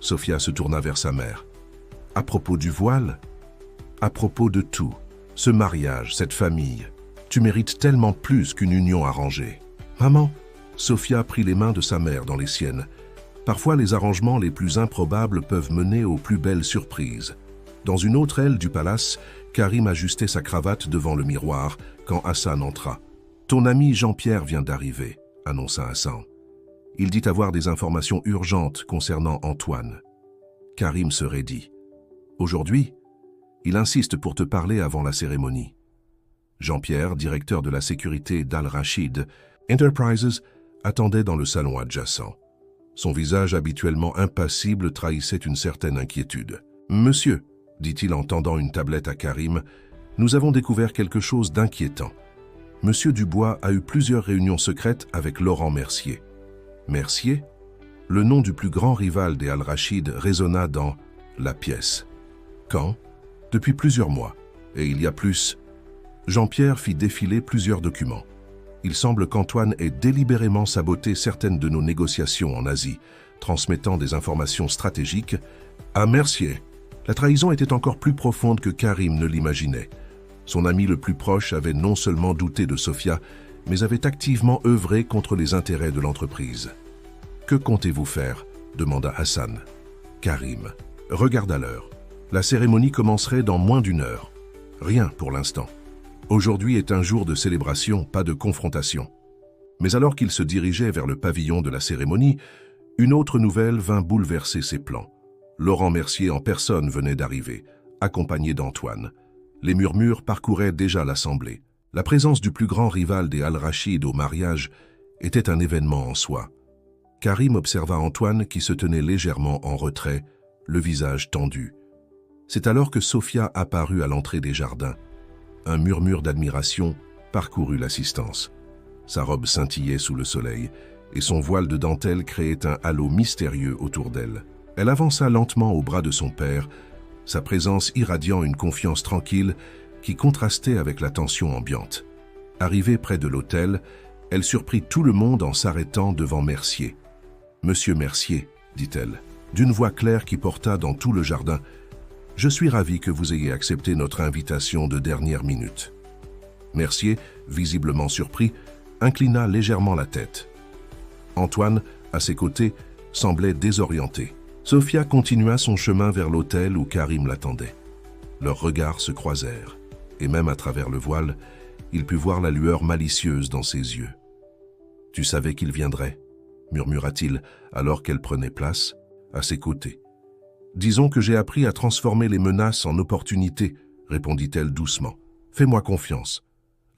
Sophia se tourna vers sa mère. « À propos du voile ? À propos de tout. Ce mariage, cette famille. Tu mérites tellement plus qu'une union arrangée. »« Maman !» Sophia prit les mains de sa mère dans les siennes. Parfois, les arrangements les plus improbables peuvent mener aux plus belles surprises. Dans une autre aile du palace, Karim ajustait sa cravate devant le miroir quand Hassan entra. « Ton ami Jean-Pierre vient d'arriver », annonça Hassan. « Il dit avoir des informations urgentes concernant Antoine. » Karim se raidit. Aujourd'hui, il insiste pour te parler avant la cérémonie. Jean-Pierre, directeur de la sécurité d'Al-Rachid Enterprises, attendait dans le salon adjacent. Son visage habituellement impassible trahissait une certaine inquiétude. « Monsieur, dit-il en tendant une tablette à Karim, nous avons découvert quelque chose d'inquiétant. Monsieur Dubois a eu plusieurs réunions secrètes avec Laurent Mercier. » Mercier, le nom du plus grand rival des Al-Rachid, résonna dans la pièce. Quand? Depuis plusieurs mois. Et il y a plus. Jean-Pierre fit défiler plusieurs documents. Il semble qu'Antoine ait délibérément saboté certaines de nos négociations en Asie, transmettant des informations stratégiques à Mercier. La trahison était encore plus profonde que Karim ne l'imaginait. Son ami le plus proche avait non seulement douté de Sofia, mais avait activement œuvré contre les intérêts de l'entreprise. « Que comptez-vous faire » demanda Hassan. Karim regarda l'heure. La cérémonie commencerait dans moins d'une heure. Rien pour l'instant. Aujourd'hui est un jour de célébration, pas de confrontation. Mais alors qu'il se dirigeait vers le pavillon de la cérémonie, une autre nouvelle vint bouleverser ses plans. Laurent Mercier en personne venait d'arriver, accompagné d'Antoine. Les murmures parcouraient déjà l'assemblée. La présence du plus grand rival des Al-Rachid au mariage était un événement en soi. Karim observa Antoine qui se tenait légèrement en retrait, le visage tendu. C'est alors que Sofia apparut à l'entrée des jardins. Un murmure d'admiration parcourut l'assistance. Sa robe scintillait sous le soleil et son voile de dentelle créait un halo mystérieux autour d'elle. Elle avança lentement au bras de son père, sa présence irradiant une confiance tranquille qui contrastait avec la tension ambiante. Arrivée près de l'autel, elle surprit tout le monde en s'arrêtant devant Mercier. « Monsieur Mercier, dit-elle, d'une voix claire qui porta dans tout le jardin, « Je suis ravi que vous ayez accepté notre invitation de dernière minute. » Mercier, visiblement surpris, inclina légèrement la tête. Antoine, à ses côtés, semblait désorienté. Sofia continua son chemin vers l'autel où Karim l'attendait. Leurs regards se croisèrent, et même à travers le voile, il put voir la lueur malicieuse dans ses yeux. « Tu savais qu'il viendrait » murmura-t-il alors qu'elle prenait place, à ses côtés. « Disons que j'ai appris à transformer les menaces en opportunités, » répondit-elle doucement. « Fais-moi confiance. »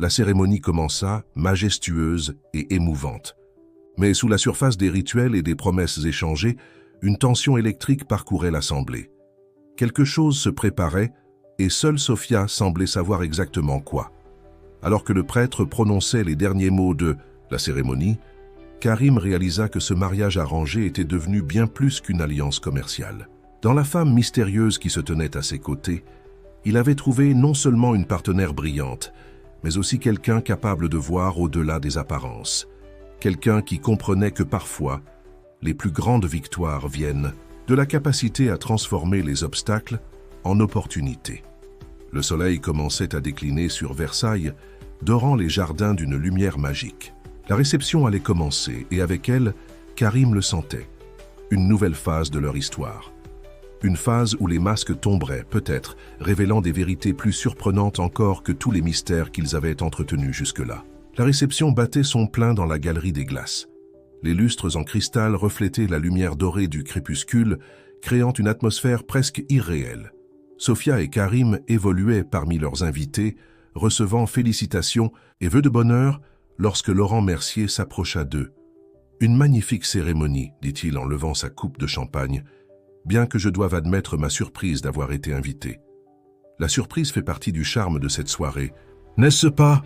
La cérémonie commença, majestueuse et émouvante. Mais sous la surface des rituels et des promesses échangées, une tension électrique parcourait l'assemblée. Quelque chose se préparait, et seule Sofia semblait savoir exactement quoi. Alors que le prêtre prononçait les derniers mots de la cérémonie, Karim réalisa que ce mariage arrangé était devenu bien plus qu'une alliance commerciale. Dans la femme mystérieuse qui se tenait à ses côtés, il avait trouvé non seulement une partenaire brillante, mais aussi quelqu'un capable de voir au-delà des apparences. Quelqu'un qui comprenait que parfois, les plus grandes victoires viennent de la capacité à transformer les obstacles en opportunités. Le soleil commençait à décliner sur Versailles, dorant les jardins d'une lumière magique. La réception allait commencer et avec elle, Karim le sentait. Une nouvelle phase de leur histoire. Une phase où les masques tomberaient, peut-être, révélant des vérités plus surprenantes encore que tous les mystères qu'ils avaient entretenus jusque-là. La réception battait son plein dans la galerie des glaces. Les lustres en cristal reflétaient la lumière dorée du crépuscule, créant une atmosphère presque irréelle. Sofia et Karim évoluaient parmi leurs invités, recevant félicitations et vœux de bonheur lorsque Laurent Mercier s'approcha d'eux. « Une magnifique cérémonie, dit-il en levant sa coupe de champagne, bien que je doive admettre ma surprise d'avoir été invité. La surprise fait partie du charme de cette soirée, n'est-ce pas ?»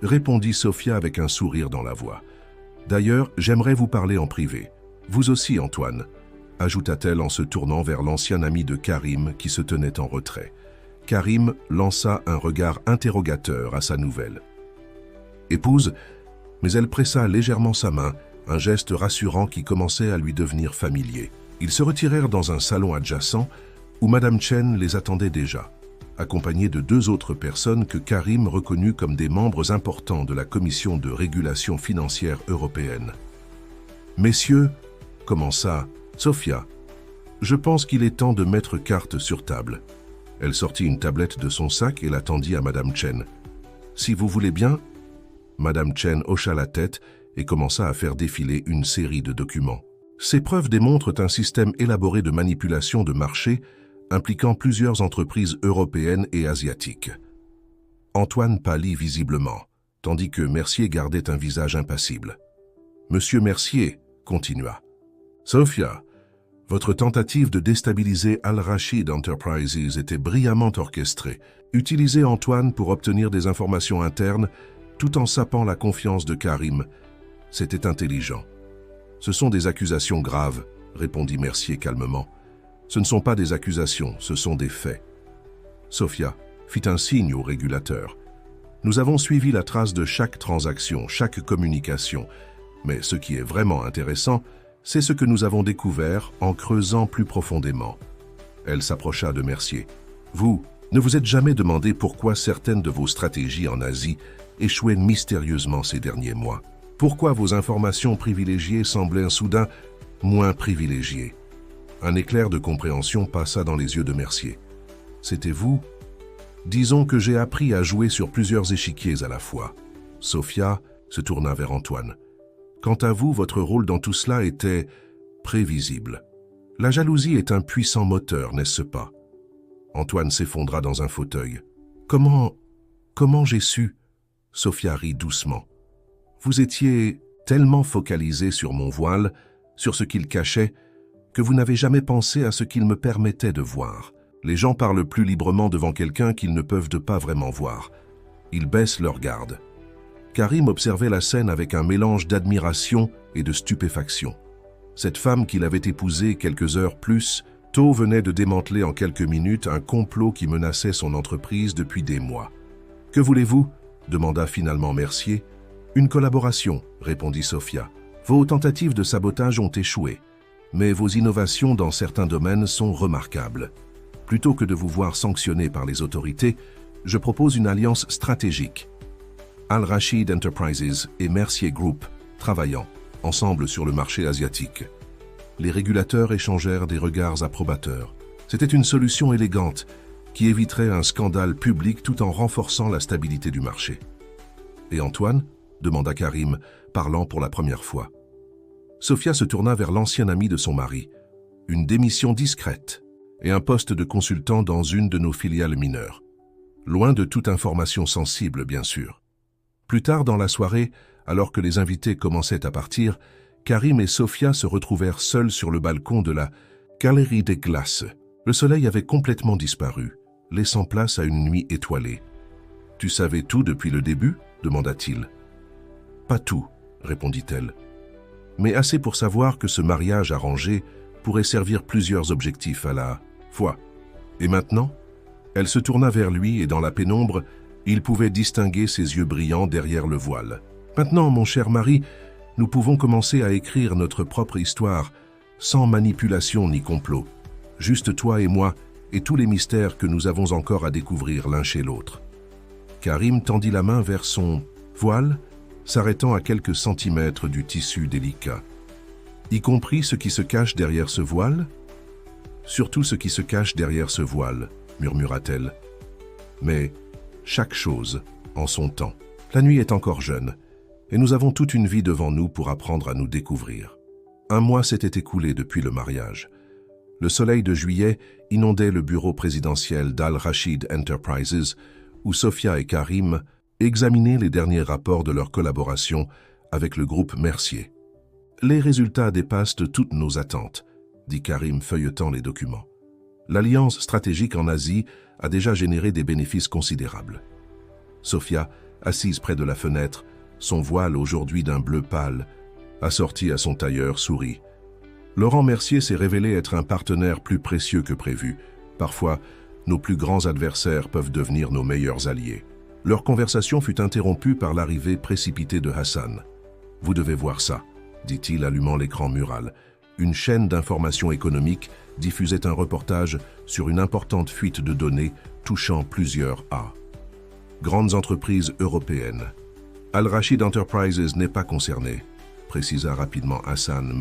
répondit Sofia avec un sourire dans la voix. « D'ailleurs, j'aimerais vous parler en privé. Vous aussi, Antoine, » ajouta-t-elle en se tournant vers l'ancien ami de Karim qui se tenait en retrait. Karim lança un regard interrogateur à sa nouvelle. « Épouse ?» Mais elle pressa légèrement sa main, un geste rassurant qui commençait à lui devenir familier. Ils se retirèrent dans un salon adjacent où Madame Chen les attendait déjà, accompagnée de deux autres personnes que Karim reconnut comme des membres importants de la Commission de régulation financière européenne. « Messieurs, » commença Sofia, « je pense qu'il est temps de mettre carte sur table. » Elle sortit une tablette de son sac et la tendit à Madame Chen. « Si vous voulez bien ?» Madame Chen hocha la tête et commença à faire défiler une série de documents. Ces preuves démontrent un système élaboré de manipulation de marché impliquant plusieurs entreprises européennes et asiatiques. Antoine pâlit visiblement, tandis que Mercier gardait un visage impassible. « Monsieur Mercier, » continua. « Sophia, votre tentative de déstabiliser Al-Rashid Enterprises était brillamment orchestrée. Utilisez Antoine pour obtenir des informations internes tout en sapant la confiance de Karim. C'était intelligent. »« Ce sont des accusations graves, » répondit Mercier calmement. « Ce ne sont pas des accusations, ce sont des faits. » Sophia fit un signe au régulateur. « Nous avons suivi la trace de chaque transaction, chaque communication. Mais ce qui est vraiment intéressant, c'est ce que nous avons découvert en creusant plus profondément. » Elle s'approcha de Mercier. « Vous ne vous êtes jamais demandé pourquoi certaines de vos stratégies en Asie échouaient mystérieusement ces derniers mois? Pourquoi vos informations privilégiées semblaient soudain moins privilégiées ?» Un éclair de compréhension passa dans les yeux de Mercier. « C'était vous ? Disons que j'ai appris à jouer sur plusieurs échiquiers à la fois. » Sophia se tourna vers Antoine. « Quant à vous, votre rôle dans tout cela était prévisible. La jalousie est un puissant moteur, n'est-ce pas ?» Antoine s'effondra dans un fauteuil. « Comment j'ai su ?» Sophia rit doucement. « Vous étiez tellement focalisé sur mon voile, sur ce qu'il cachait, que vous n'avez jamais pensé à ce qu'il me permettait de voir. Les gens parlent plus librement devant quelqu'un qu'ils ne peuvent pas vraiment voir. Ils baissent leur garde. » Karim observait la scène avec un mélange d'admiration et de stupéfaction. Cette femme qu'il avait épousée quelques heures plus tôt venait de démanteler en quelques minutes un complot qui menaçait son entreprise depuis des mois. « Que voulez-vous » demanda finalement Mercier. « Une collaboration » répondit Sophia. « Vos tentatives de sabotage ont échoué, mais vos innovations dans certains domaines sont remarquables. Plutôt que de vous voir sanctionné par les autorités, je propose une alliance stratégique. Al-Rashid Enterprises et Mercier Group travaillant ensemble sur le marché asiatique. » Les régulateurs échangèrent des regards approbateurs. C'était une solution élégante qui éviterait un scandale public tout en renforçant la stabilité du marché. « Et Antoine » demanda Karim, parlant pour la première fois. Sophia se tourna vers l'ancien ami de son mari. « Une démission discrète et un poste de consultant dans une de nos filiales mineures. Loin de toute information sensible, bien sûr. » Plus tard dans la soirée, alors que les invités commençaient à partir, Karim et Sophia se retrouvèrent seuls sur le balcon de la Galerie des Glaces. Le soleil avait complètement disparu, laissant place à une nuit étoilée. « Tu savais tout depuis le début ?» demanda-t-il. « Pas tout », répondit-elle. « Mais assez pour savoir que ce mariage arrangé pourrait servir plusieurs objectifs à la fois. Et maintenant ?» Elle se tourna vers lui et dans la pénombre, il pouvait distinguer ses yeux brillants derrière le voile. « Maintenant, mon cher mari, nous pouvons commencer à écrire notre propre histoire, sans manipulation ni complot. Juste toi et moi, et tous les mystères que nous avons encore à découvrir l'un chez l'autre. » Karim tendit la main vers son voile, s'arrêtant à quelques centimètres du tissu délicat. « Y compris ce qui se cache derrière ce voile ?»« Surtout ce qui se cache derrière ce voile, » murmura-t-elle. « Mais chaque chose en son temps. La nuit est encore jeune, et nous avons toute une vie devant nous pour apprendre à nous découvrir. » Un mois s'était écoulé depuis le mariage. Le soleil de juillet inondait le bureau présidentiel d'Al-Rashid Enterprises, où Sophia et Karim examinaient les derniers rapports de leur collaboration avec le groupe Mercier. « Les résultats dépassent toutes nos attentes, » dit Karim feuilletant les documents. « L'alliance stratégique en Asie a déjà généré des bénéfices considérables. » Sophia, assise près de la fenêtre, son voile aujourd'hui d'un bleu pâle, assorti à son tailleur, sourit. Laurent Mercier s'est révélé être un partenaire plus précieux que prévu. Parfois, nos plus grands adversaires peuvent devenir nos meilleurs alliés. Leur conversation fut interrompue par l'arrivée précipitée de Hassan. « Vous devez voir ça », dit-il, allumant l'écran mural. Une chaîne d'information économique diffusait un reportage sur une importante fuite de données touchant plusieurs grandes entreprises européennes. Al-Rashid Enterprises n'est pas concerné, précisa rapidement Hassan,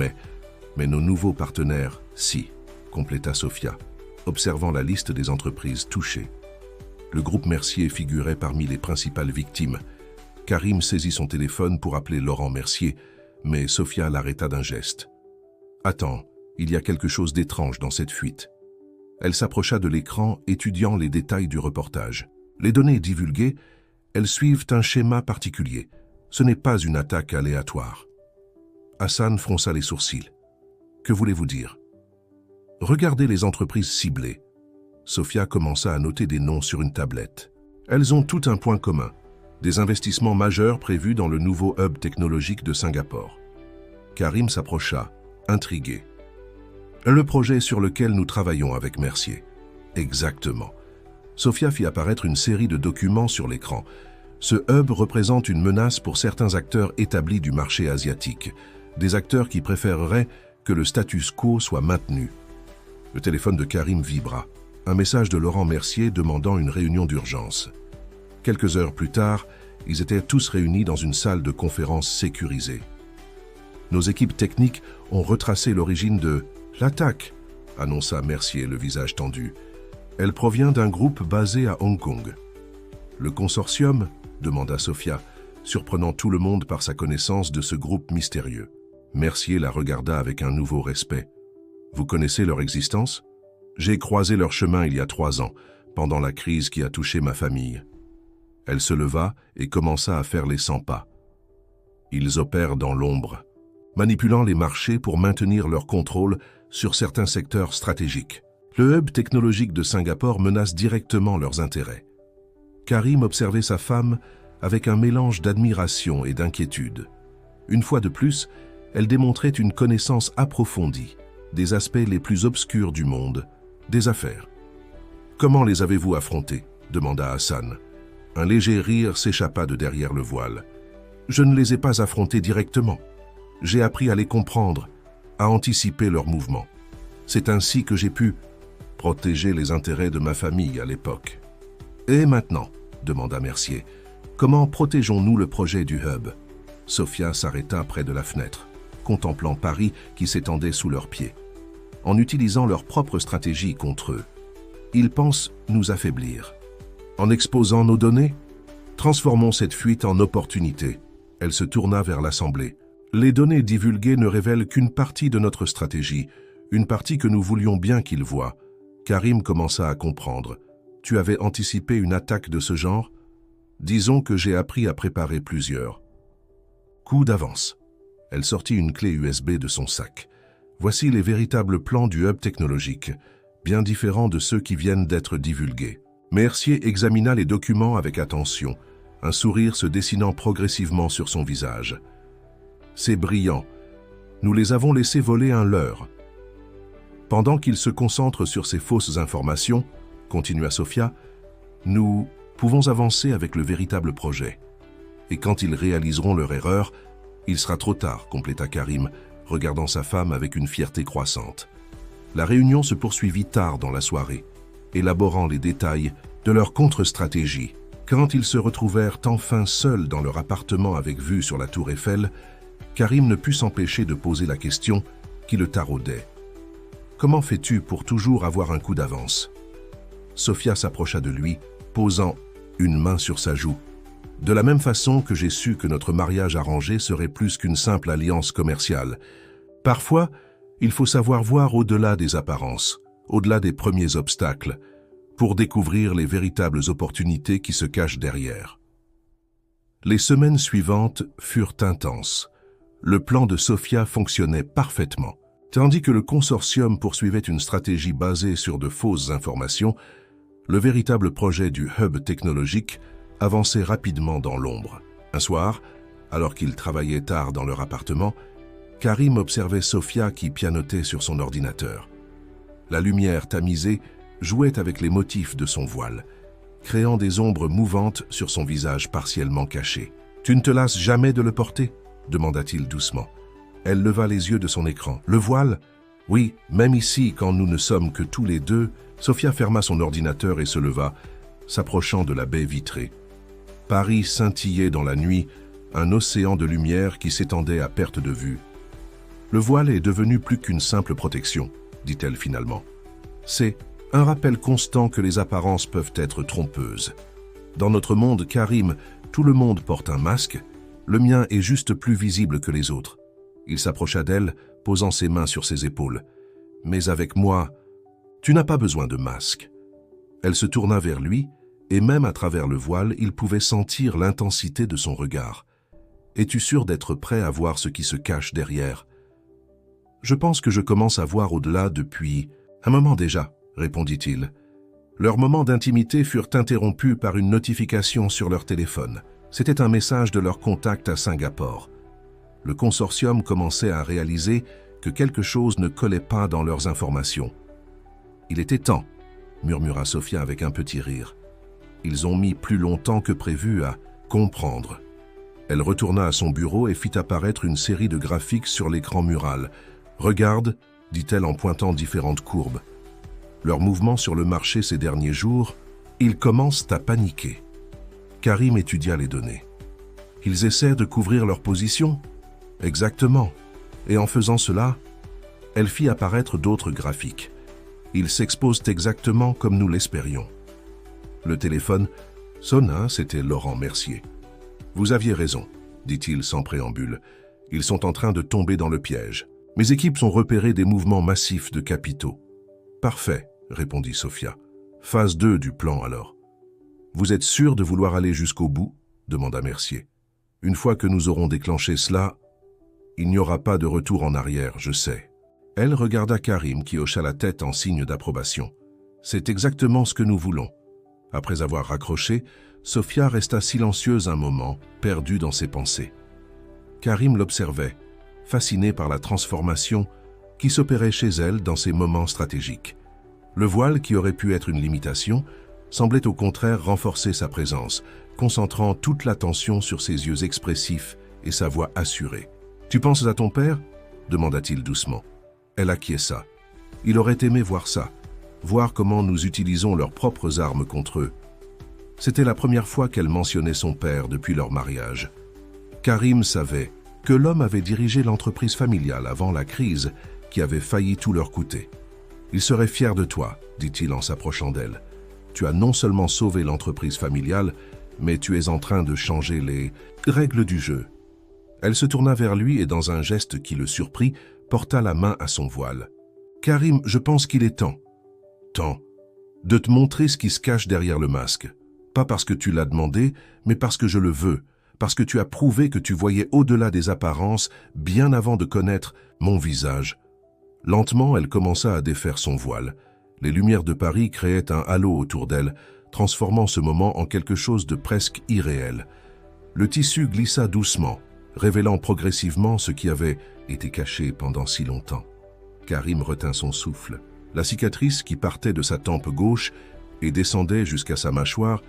mais nos nouveaux partenaires, si, compléta Sophia, observant la liste des entreprises touchées. Le groupe Mercier figurait parmi les principales victimes. Karim saisit son téléphone pour appeler Laurent Mercier, mais Sophia l'arrêta d'un geste. « Attends, il y a quelque chose d'étrange dans cette fuite. » Elle s'approcha de l'écran, étudiant les détails du reportage. Les données divulguées, elles suivent un schéma particulier. Ce n'est pas une attaque aléatoire. Hassan fronça les sourcils. « Que voulez-vous dire ?»« Regardez les entreprises ciblées. » Sophia commença à noter des noms sur une tablette. Elles ont tout un point commun. Des investissements majeurs prévus dans le nouveau hub technologique de Singapour. Karim s'approcha, intrigué. « Le projet sur lequel nous travaillons avec Mercier. » « Exactement. » Sophia fit apparaître une série de documents sur l'écran. Ce hub représente une menace pour certains acteurs établis du marché asiatique, des acteurs qui préféreraient que le status quo soit maintenu. Le téléphone de Karim vibra. Un message de Laurent Mercier demandant une réunion d'urgence. Quelques heures plus tard, ils étaient tous réunis dans une salle de conférence sécurisée. Nos équipes techniques ont retracé l'origine de l'attaque, annonça Mercier, le visage tendu. Elle provient d'un groupe basé à Hong Kong. Le consortium, demanda Sophia, surprenant tout le monde par sa connaissance de ce groupe mystérieux. Mercier la regarda avec un nouveau respect. Vous connaissez leur existence ? J'ai croisé leur chemin il y a 3 ans, pendant la crise qui a touché ma famille. Elle se leva et commença à faire les 100 pas. Ils opèrent dans l'ombre, manipulant les marchés pour maintenir leur contrôle sur certains secteurs stratégiques. Le hub technologique de Singapour menace directement leurs intérêts. Karim observait sa femme avec un mélange d'admiration et d'inquiétude. Une fois de plus, elle démontrait une connaissance approfondie des aspects les plus obscurs du monde, des affaires. « Comment les avez-vous affrontés ?» demanda Hassan. Un léger rire s'échappa de derrière le voile. « Je ne les ai pas affrontés directement. J'ai appris à les comprendre, à anticiper leurs mouvements. C'est ainsi que j'ai pu protéger les intérêts de ma famille à l'époque. »« Et maintenant ?» demanda Mercier. « Comment protégeons-nous le projet du hub ?» Sophia s'arrêta près de la fenêtre, contemplant Paris qui s'étendait sous leurs pieds. En utilisant leur propre stratégie contre eux, ils pensent nous affaiblir. En exposant nos données, transformons cette fuite en opportunité. Elle se tourna vers l'Assemblée. Les données divulguées ne révèlent qu'une partie de notre stratégie, une partie que nous voulions bien qu'ils voient. Karim commença à comprendre. Tu avais anticipé une attaque de ce genre ? Disons que j'ai appris à préparer plusieurs. Coup d'avance. Elle sortit une clé USB de son sac. Voici les véritables plans du hub technologique, bien différents de ceux qui viennent d'être divulgués. Mercier examina les documents avec attention, un sourire se dessinant progressivement sur son visage. C'est brillant. Nous les avons laissés voler un leurre. Pendant qu'ils se concentrent sur ces fausses informations, continua Sophia, nous pouvons avancer avec le véritable projet. Et quand ils réaliseront leur erreur, il sera trop tard, compléta Karim, regardant sa femme avec une fierté croissante. La réunion se poursuivit tard dans la soirée, élaborant les détails de leur contre-stratégie. Quand ils se retrouvèrent enfin seuls dans leur appartement avec vue sur la tour Eiffel, Karim ne put s'empêcher de poser la question qui le taraudait. « Comment fais-tu pour toujours avoir un coup d'avance » Sophia s'approcha de lui, posant une main sur sa joue. « De la même façon que j'ai su que notre mariage arrangé serait plus qu'une simple alliance commerciale. Parfois, il faut savoir voir au-delà des apparences, au-delà des premiers obstacles, pour découvrir les véritables opportunités qui se cachent derrière. » Les semaines suivantes furent intenses. Le plan de Sophia fonctionnait parfaitement. Tandis que le consortium poursuivait une stratégie basée sur de fausses informations, le véritable projet du hub technologique avançait rapidement dans l'ombre. Un soir, alors qu'ils travaillaient tard dans leur appartement, Karim observait Sophia qui pianotait sur son ordinateur. La lumière tamisée jouait avec les motifs de son voile, créant des ombres mouvantes sur son visage partiellement caché. « Tu ne te lasses jamais de le porter ?» demanda-t-il doucement. Elle leva les yeux de son écran. « Le voile ? Oui, même ici, quand nous ne sommes que tous les deux. » Sophia ferma son ordinateur et se leva, s'approchant de la baie vitrée. Paris scintillait dans la nuit, un océan de lumière qui s'étendait à perte de vue. « Le voile est devenu plus qu'une simple protection, » dit-elle finalement. « C'est un rappel constant que les apparences peuvent être trompeuses. Dans notre monde, Karim, tout le monde porte un masque. Le mien est juste plus visible que les autres. Il s'approcha d'elle, posant ses mains sur ses épaules. « Mais avec moi, tu n'as pas besoin de masque. » Elle se tourna vers lui, et même à travers le voile, il pouvait sentir l'intensité de son regard. « Es-tu sûr d'être prêt à voir ce qui se cache derrière ?»« Je pense que je commence à voir au-delà depuis un moment déjà, » répondit-il. Leurs moments d'intimité furent interrompus par une notification sur leur téléphone. C'était un message de leur contact à Singapour. Le consortium commençait à réaliser que quelque chose ne collait pas dans leurs informations. « Il était temps », murmura Sophia avec un petit rire. « Ils ont mis plus longtemps que prévu à comprendre. » Elle retourna à son bureau et fit apparaître une série de graphiques sur l'écran mural. « Regarde », dit-elle en pointant différentes courbes. Leurs mouvements sur le marché ces derniers jours, ils commencent à paniquer. Karim étudia les données. Ils essaient de couvrir leur position ? Exactement. Et en faisant cela, elle fit apparaître d'autres graphiques. Ils s'exposent exactement comme nous l'espérions. Le téléphone sonna, c'était Laurent Mercier. « Vous aviez raison, » dit-il sans préambule. « Ils sont en train de tomber dans le piège. Mes équipes ont repéré des mouvements massifs de capitaux. » « Parfait, » répondit Sophia. « Phase 2 du plan alors. »« Vous êtes sûr de vouloir aller jusqu'au bout ?» demanda Mercier. « Une fois que nous aurons déclenché cela, il n'y aura pas de retour en arrière, je sais. » Elle regarda Karim qui hocha la tête en signe d'approbation. « C'est exactement ce que nous voulons. » Après avoir raccroché, Sophia resta silencieuse un moment, perdue dans ses pensées. Karim l'observait, fasciné par la transformation qui s'opérait chez elle dans ces moments stratégiques. Le voile, qui aurait pu être une limitation, semblait au contraire renforcer sa présence, concentrant toute l'attention sur ses yeux expressifs et sa voix assurée. « Tu penses à ton père ?» demanda-t-il doucement. Elle acquiesça. Il aurait aimé voir ça, voir comment nous utilisons leurs propres armes contre eux. C'était la première fois qu'elle mentionnait son père depuis leur mariage. Karim savait que l'homme avait dirigé l'entreprise familiale avant la crise qui avait failli tout leur coûter. « Il serait fier de toi, » dit-il en s'approchant d'elle. « Tu as non seulement sauvé l'entreprise familiale, mais tu es en train de changer les règles du jeu. » Elle se tourna vers lui et dans un geste qui le surprit, porta la main à son voile. « Karim, je pense qu'il est temps. » « Temps de te montrer ce qui se cache derrière le masque. Pas parce que tu l'as demandé, mais parce que je le veux. Parce que tu as prouvé que tu voyais au-delà des apparences bien avant de connaître mon visage. » Lentement, elle commença à défaire son voile. Les lumières de Paris créaient un halo autour d'elle, transformant ce moment en quelque chose de presque irréel. Le tissu glissa doucement, révélant progressivement ce qui avait été caché pendant si longtemps. Karim retint son souffle. La cicatrice qui partait de sa tempe gauche et descendait jusqu'à sa mâchoire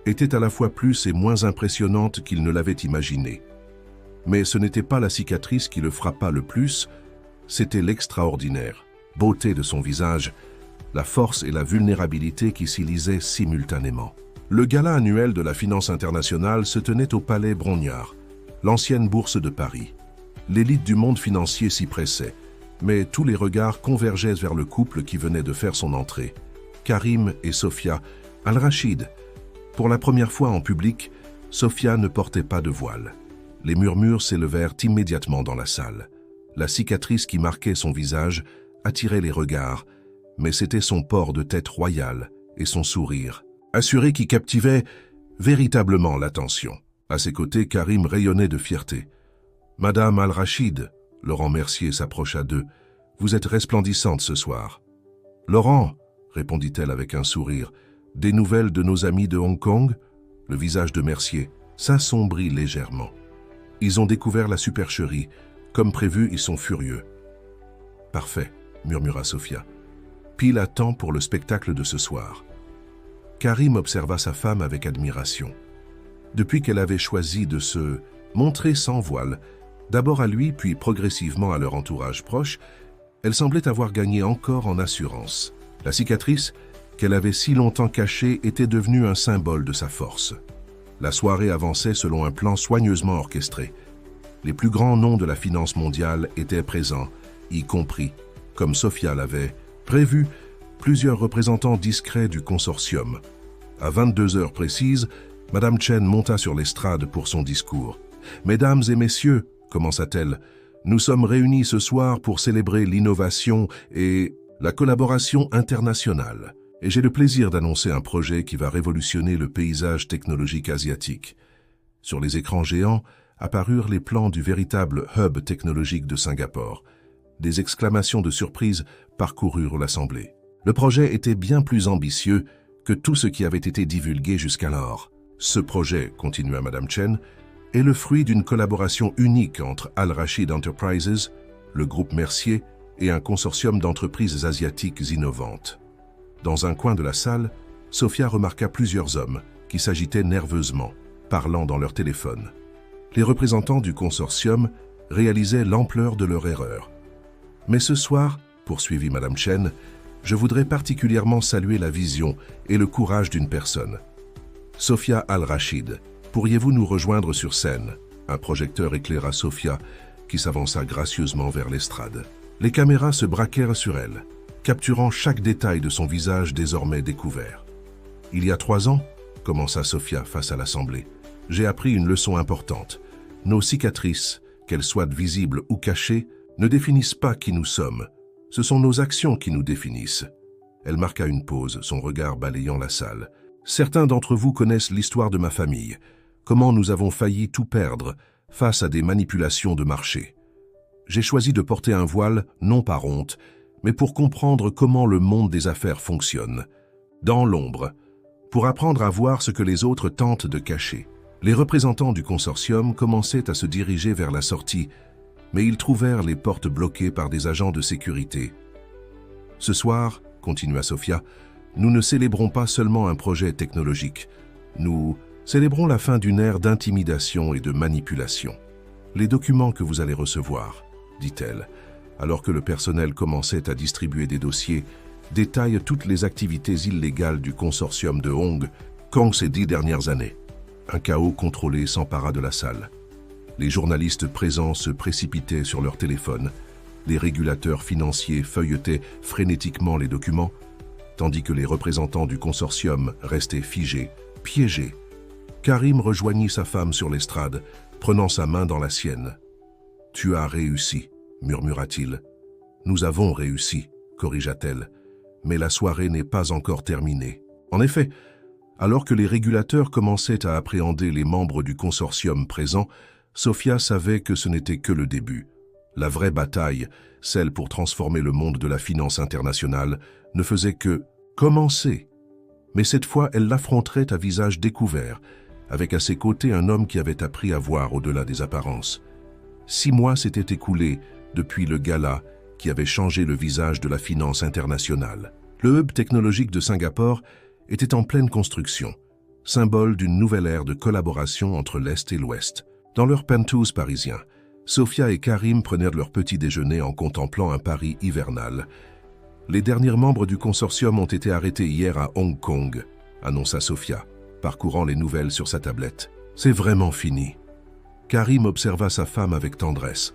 était à la fois plus et moins impressionnante qu'il ne l'avait imaginé. Mais ce n'était pas la cicatrice qui le frappa le plus, c'était l'extraordinaire beauté de son visage, la force et la vulnérabilité qui s'y lisaient simultanément. Le gala annuel de la finance internationale se tenait au Palais Brongniart, l'ancienne bourse de Paris. L'élite du monde financier s'y pressait, mais tous les regards convergeaient vers le couple qui venait de faire son entrée. Karim et Sophia Al-Rachid. Pour la première fois en public, Sophia ne portait pas de voile. Les murmures s'élevèrent immédiatement dans la salle. La cicatrice qui marquait son visage attirait les regards, mais c'était son port de tête royal et son sourire, assuré qui captivait véritablement l'attention. À ses côtés, Karim rayonnait de fierté. « Madame Al-Rachid », Laurent Mercier s'approcha d'eux, « vous êtes resplendissante ce soir. »« Laurent », répondit-elle avec un sourire, « des nouvelles de nos amis de Hong Kong ?» Le visage de Mercier s'assombrit légèrement. « Ils ont découvert la supercherie. Comme prévu, ils sont furieux. »« Parfait, » murmura Sophia. « Pile à temps pour le spectacle de ce soir. » Karim observa sa femme avec admiration. Depuis qu'elle avait choisi de se montrer sans voile, d'abord à lui puis progressivement à leur entourage proche, elle semblait avoir gagné encore en assurance. La cicatrice, qu'elle avait si longtemps cachée, était devenue un symbole de sa force. La soirée avançait selon un plan soigneusement orchestré. Les plus grands noms de la finance mondiale étaient présents, y compris, comme Sophia l'avait prévu, plusieurs représentants discrets du consortium. À 22 heures précises, Madame Chen monta sur l'estrade pour son discours. « Mesdames et messieurs, commença-t-elle, Nous sommes réunis ce soir pour célébrer l'innovation et la collaboration internationale. Et j'ai le plaisir d'annoncer un projet qui va révolutionner le paysage technologique asiatique. Sur les écrans géants apparurent les plans du véritable hub technologique de Singapour. Des exclamations de surprise parcoururent l'Assemblée. Le projet était bien plus ambitieux que tout ce qui avait été divulgué jusqu'alors. Ce projet, continua Madame Chen, est le fruit d'une collaboration unique entre Al Rashid Enterprises, le groupe Mercier et un consortium d'entreprises asiatiques innovantes. Dans un coin de la salle, Sophia remarqua plusieurs hommes qui s'agitaient nerveusement, parlant dans leur téléphone. Les représentants du consortium réalisaient l'ampleur de leur erreur. Mais ce soir, poursuivit Madame Chen, je voudrais particulièrement saluer la vision et le courage d'une personne. Sophia Al-Rashid, pourriez-vous nous rejoindre sur scène? Un projecteur éclaira Sophia, qui s'avança gracieusement vers l'estrade. Les caméras se braquèrent sur elle, capturant chaque détail de son visage désormais découvert. Il y a 3 ans, commença Sophia face à l'Assemblée, j'ai appris une leçon importante. Nos cicatrices, qu'elles soient visibles ou cachées, ne définissent pas qui nous sommes. Ce sont nos actions qui nous définissent. Elle marqua une pause, son regard balayant la salle. Certains d'entre vous connaissent l'histoire de ma famille, comment nous avons failli tout perdre face à des manipulations de marché. J'ai choisi de porter un voile, non par honte, mais pour comprendre comment le monde des affaires fonctionne. Dans l'ombre, pour apprendre à voir ce que les autres tentent de cacher. Les représentants du consortium commençaient à se diriger vers la sortie, mais ils trouvèrent les portes bloquées par des agents de sécurité. Ce soir, continua Sophia, nous ne célébrons pas seulement un projet technologique, nous célébrons la fin d'une ère d'intimidation et de manipulation. Les documents que vous allez recevoir, dit-elle, alors que le personnel commençait à distribuer des dossiers, détaillent toutes les activités illégales du consortium de Hong Kong ces 10 dernières années. Un chaos contrôlé s'empara de la salle. Les journalistes présents se précipitaient sur leur téléphone. Les régulateurs financiers feuilletaient frénétiquement les documents, tandis que les représentants du consortium restaient figés, piégés. Karim rejoignit sa femme sur l'estrade, prenant sa main dans la sienne. « Tu as réussi », murmura-t-il. « Nous avons réussi », corrigea-t-elle, « mais la soirée n'est pas encore terminée. » En effet, alors que les régulateurs commençaient à appréhender les membres du consortium présents, Sophia savait que ce n'était que le début. La vraie bataille, celle pour transformer le monde de la finance internationale, ne faisait que commencer. Mais cette fois, elle l'affronterait à visage découvert, avec à ses côtés un homme qui avait appris à voir au-delà des apparences. 6 mois s'étaient écoulés depuis le gala qui avait changé le visage de la finance internationale. Le hub technologique de Singapour était en pleine construction, symbole d'une nouvelle ère de collaboration entre l'Est et l'Ouest. Dans leur penthouse parisien, Sophia et Karim prenèrent leur petit déjeuner en contemplant un Paris hivernal. Les derniers membres du consortium ont été arrêtés hier à Hong Kong, annonça Sophia, parcourant les nouvelles sur sa tablette. C'est vraiment fini. Karim observa sa femme avec tendresse.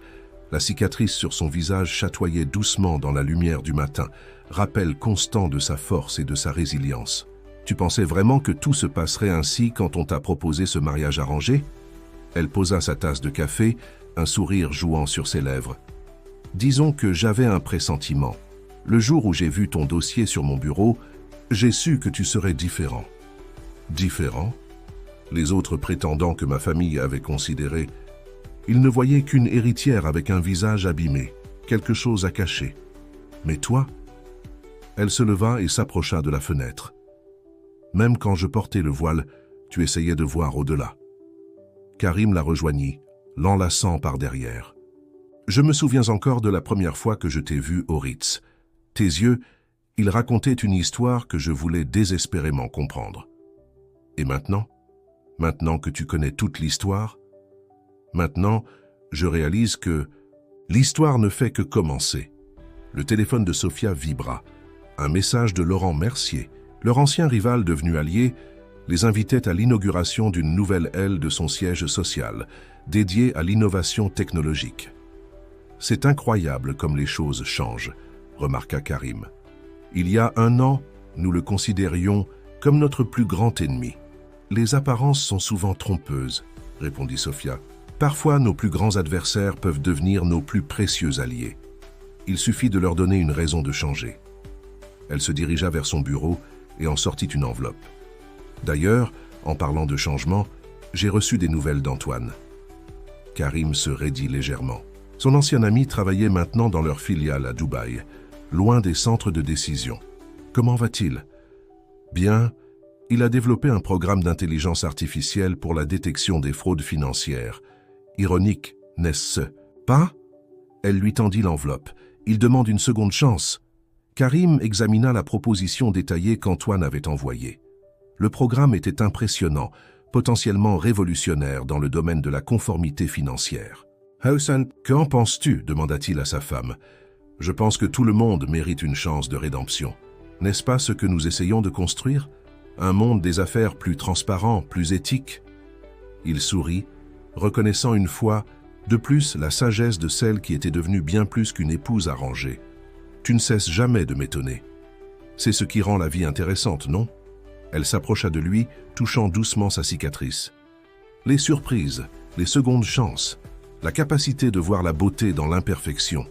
La cicatrice sur son visage chatoyait doucement dans la lumière du matin, rappel constant de sa force et de sa résilience. Tu pensais vraiment que tout se passerait ainsi quand on t'a proposé ce mariage arrangé ? Elle posa sa tasse de café, un sourire jouant sur ses lèvres. Disons que j'avais un pressentiment. Le jour où j'ai vu ton dossier sur mon bureau, j'ai su que tu serais différent. Différent ? Les autres prétendants que ma famille avait considérés, ils ne voyaient qu'une héritière avec un visage abîmé, quelque chose à cacher. Mais toi ? Elle se leva et s'approcha de la fenêtre. Même quand je portais le voile, tu essayais de voir au-delà. Karim la rejoignit, l'enlaçant par derrière. Je me souviens encore de la première fois que je t'ai vu au Ritz. Tes yeux, ils racontaient une histoire que je voulais désespérément comprendre. Et maintenant ? Maintenant que tu connais toute l'histoire ? Maintenant, je réalise que l'histoire ne fait que commencer. Le téléphone de Sophia vibra. Un message de Laurent Mercier, leur ancien rival devenu allié, les invitait à l'inauguration d'une nouvelle aile de son siège social, dédiée à l'innovation technologique. C'est incroyable comme les choses changent, remarqua Karim. Il y a 1 an, nous le considérions comme notre plus grand ennemi. Les apparences sont souvent trompeuses, répondit Sophia. Parfois, nos plus grands adversaires peuvent devenir nos plus précieux alliés. Il suffit de leur donner une raison de changer. Elle se dirigea vers son bureau et en sortit une enveloppe. D'ailleurs, en parlant de changement, j'ai reçu des nouvelles d'Antoine. Karim se raidit légèrement. Son ancien ami travaillait maintenant dans leur filiale à Dubaï, loin des centres de décision. Comment va-t-il? Bien, il a développé un programme d'intelligence artificielle pour la détection des fraudes financières. Ironique, n'est-ce pas? Elle lui tendit l'enveloppe. Il demande une seconde chance. Karim examina la proposition détaillée qu'Antoine avait envoyée. Le programme était impressionnant, potentiellement révolutionnaire dans le domaine de la conformité financière. « Hausen, qu'en penses-tu » demanda-t-il à sa femme. « Je pense que tout le monde mérite une chance de rédemption. N'est-ce pas ce que nous essayons de construire? Un monde des affaires plus transparent, plus éthique ?» Il sourit, reconnaissant une fois de plus la sagesse de celle qui était devenue bien plus qu'une épouse arrangée. « Tu ne cesses jamais de m'étonner. C'est ce qui rend la vie intéressante, non ?» Elle s'approcha de lui, touchant doucement sa cicatrice. Les surprises, les secondes chances, la capacité de voir la beauté dans l'imperfection.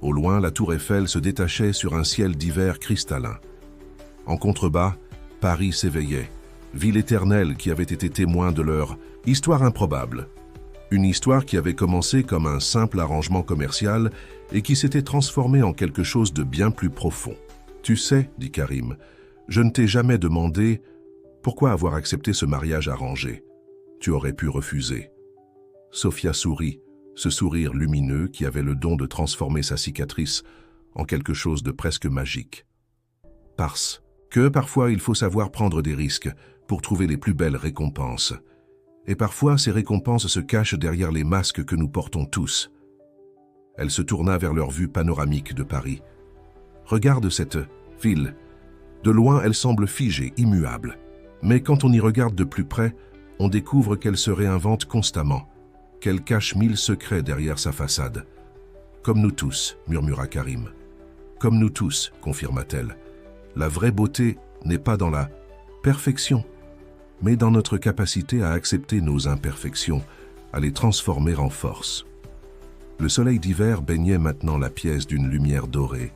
Au loin, la tour Eiffel se détachait sur un ciel d'hiver cristallin. En contrebas, Paris s'éveillait, ville éternelle qui avait été témoin de leur histoire improbable. Une histoire qui avait commencé comme un simple arrangement commercial et qui s'était transformée en quelque chose de bien plus profond. « Tu sais, dit Karim, je ne t'ai jamais demandé pourquoi avoir accepté ce mariage arrangé. Tu aurais pu refuser. » Sophia sourit, ce sourire lumineux qui avait le don de transformer sa cicatrice en quelque chose de presque magique. Parce que parfois il faut savoir prendre des risques pour trouver les plus belles récompenses. Et parfois ces récompenses se cachent derrière les masques que nous portons tous. Elle se tourna vers leur vue panoramique de Paris. Regarde cette ville. De loin, elle semble figée, immuable. Mais quand on y regarde de plus près, on découvre qu'elle se réinvente constamment, qu'elle cache 1000 secrets derrière sa façade. « Comme nous tous », murmura Karim. « Comme nous tous », confirma-t-elle. « La vraie beauté n'est pas dans la perfection, mais dans notre capacité à accepter nos imperfections, à les transformer en force. » Le soleil d'hiver baignait maintenant la pièce d'une lumière dorée,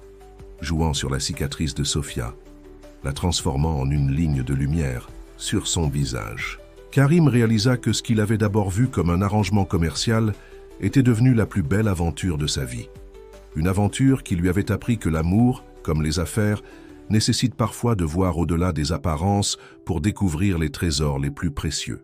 jouant sur la cicatrice de Sophia, la transformant en une ligne de lumière sur son visage. Karim réalisa que ce qu'il avait d'abord vu comme un arrangement commercial était devenu la plus belle aventure de sa vie. Une aventure qui lui avait appris que l'amour, comme les affaires, nécessite parfois de voir au-delà des apparences pour découvrir les trésors les plus précieux.